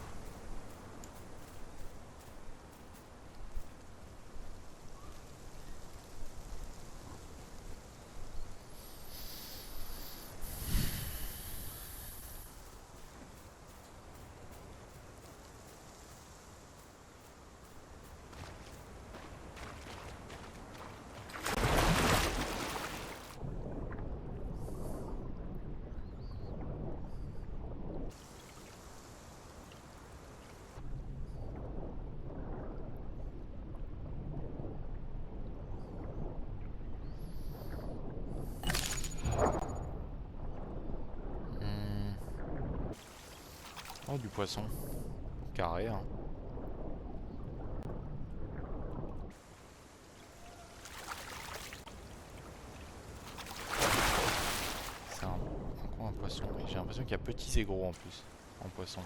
Speaker 1: Hmm. Oh, du poisson. Carré, hein. C'est un poisson. J'ai l'impression qu'il y a petits et gros en plus, en poisson.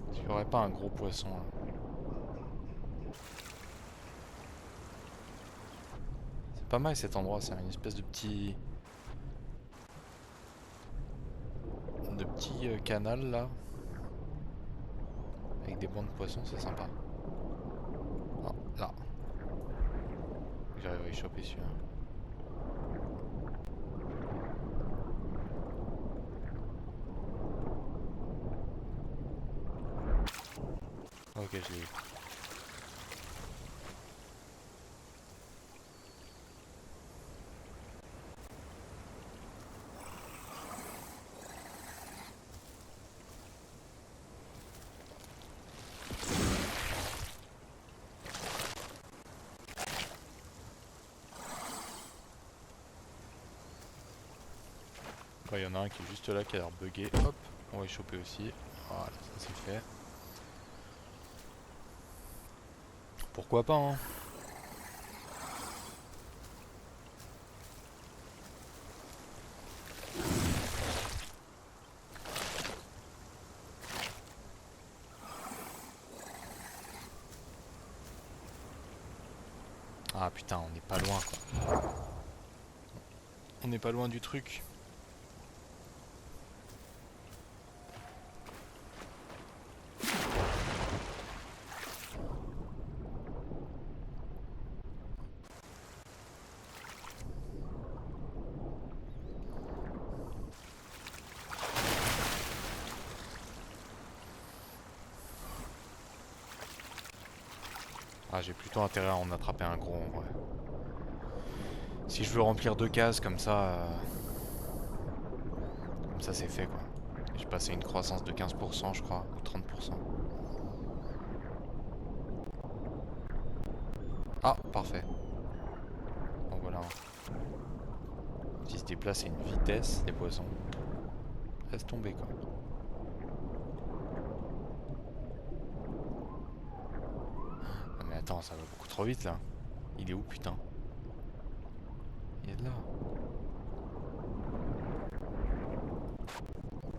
Speaker 1: Est-ce qu'il n'y aurait pas un gros poisson là? C'est pas mal cet endroit, c'est une espèce de petit canal là, avec des bancs de poissons, c'est sympa. Oh, là. J'arrive à y choper celui-là. Ok, je l'ai eu. Il y en a un qui est juste là qui a l'air bugué. Hop, on va y choper aussi. Voilà, ça c'est fait. Pourquoi pas, hein? Ah putain, on n'est pas loin quoi. On n'est pas loin du truc. Ah, j'ai plutôt intérêt à en attraper un gros en vrai. Si je veux remplir 2 cases comme ça c'est fait quoi. J'ai passé une croissance de 15% je crois, ou 30%. Ah, parfait. Donc voilà. Qui se déplace à une vitesse, les poissons. Laisse tomber quoi. Attends, ça va beaucoup trop vite là. Il est où putain? Il est là.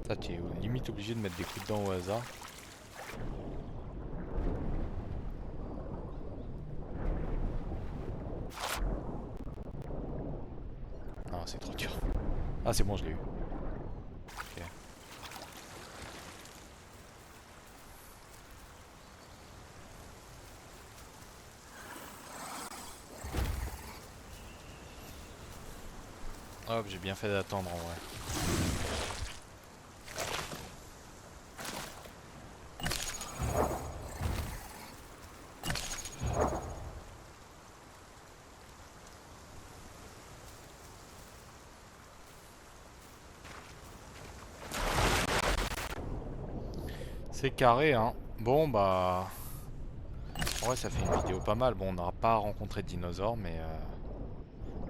Speaker 1: Ça, tu es limite obligé de mettre des coups de dents au hasard. Non, c'est trop dur. Ah, c'est bon, je l'ai eu. Ok. Hop, j'ai bien fait d'attendre en vrai. C'est carré, hein. Bon, bah... Ouais, ça fait une vidéo pas mal. Bon, on n'aura pas rencontré de dinosaures, mais...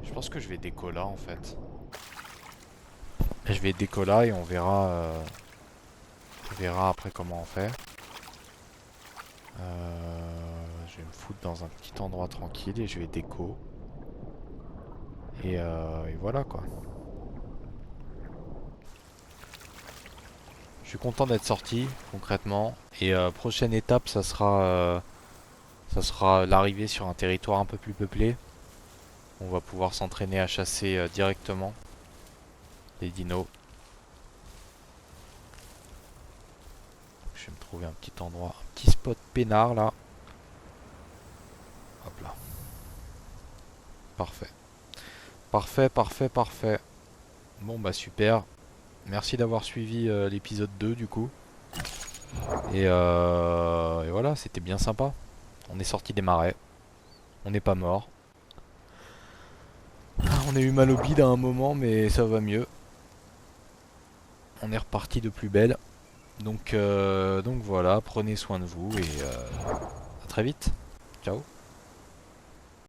Speaker 1: Je pense que je vais déco là, en fait. Je vais déco là et on verra après comment on fait. Je vais me foutre dans un petit endroit tranquille et je vais déco. Et voilà, quoi. Je suis content d'être sorti, concrètement. Et prochaine étape, ça sera l'arrivée sur un territoire un peu plus peuplé. On va pouvoir s'entraîner à chasser directement les dinos. Je vais me trouver un petit endroit, un petit spot peinard là. Hop là. Parfait. Parfait, parfait, parfait. Bon bah super. Merci d'avoir suivi l'épisode 2 du coup. Et voilà, c'était bien sympa. On est sorti des marais. On n'est pas mort. On a eu mal au bide à un moment, mais ça va mieux. On est reparti de plus belle. Donc voilà, prenez soin de vous et à très vite. Ciao.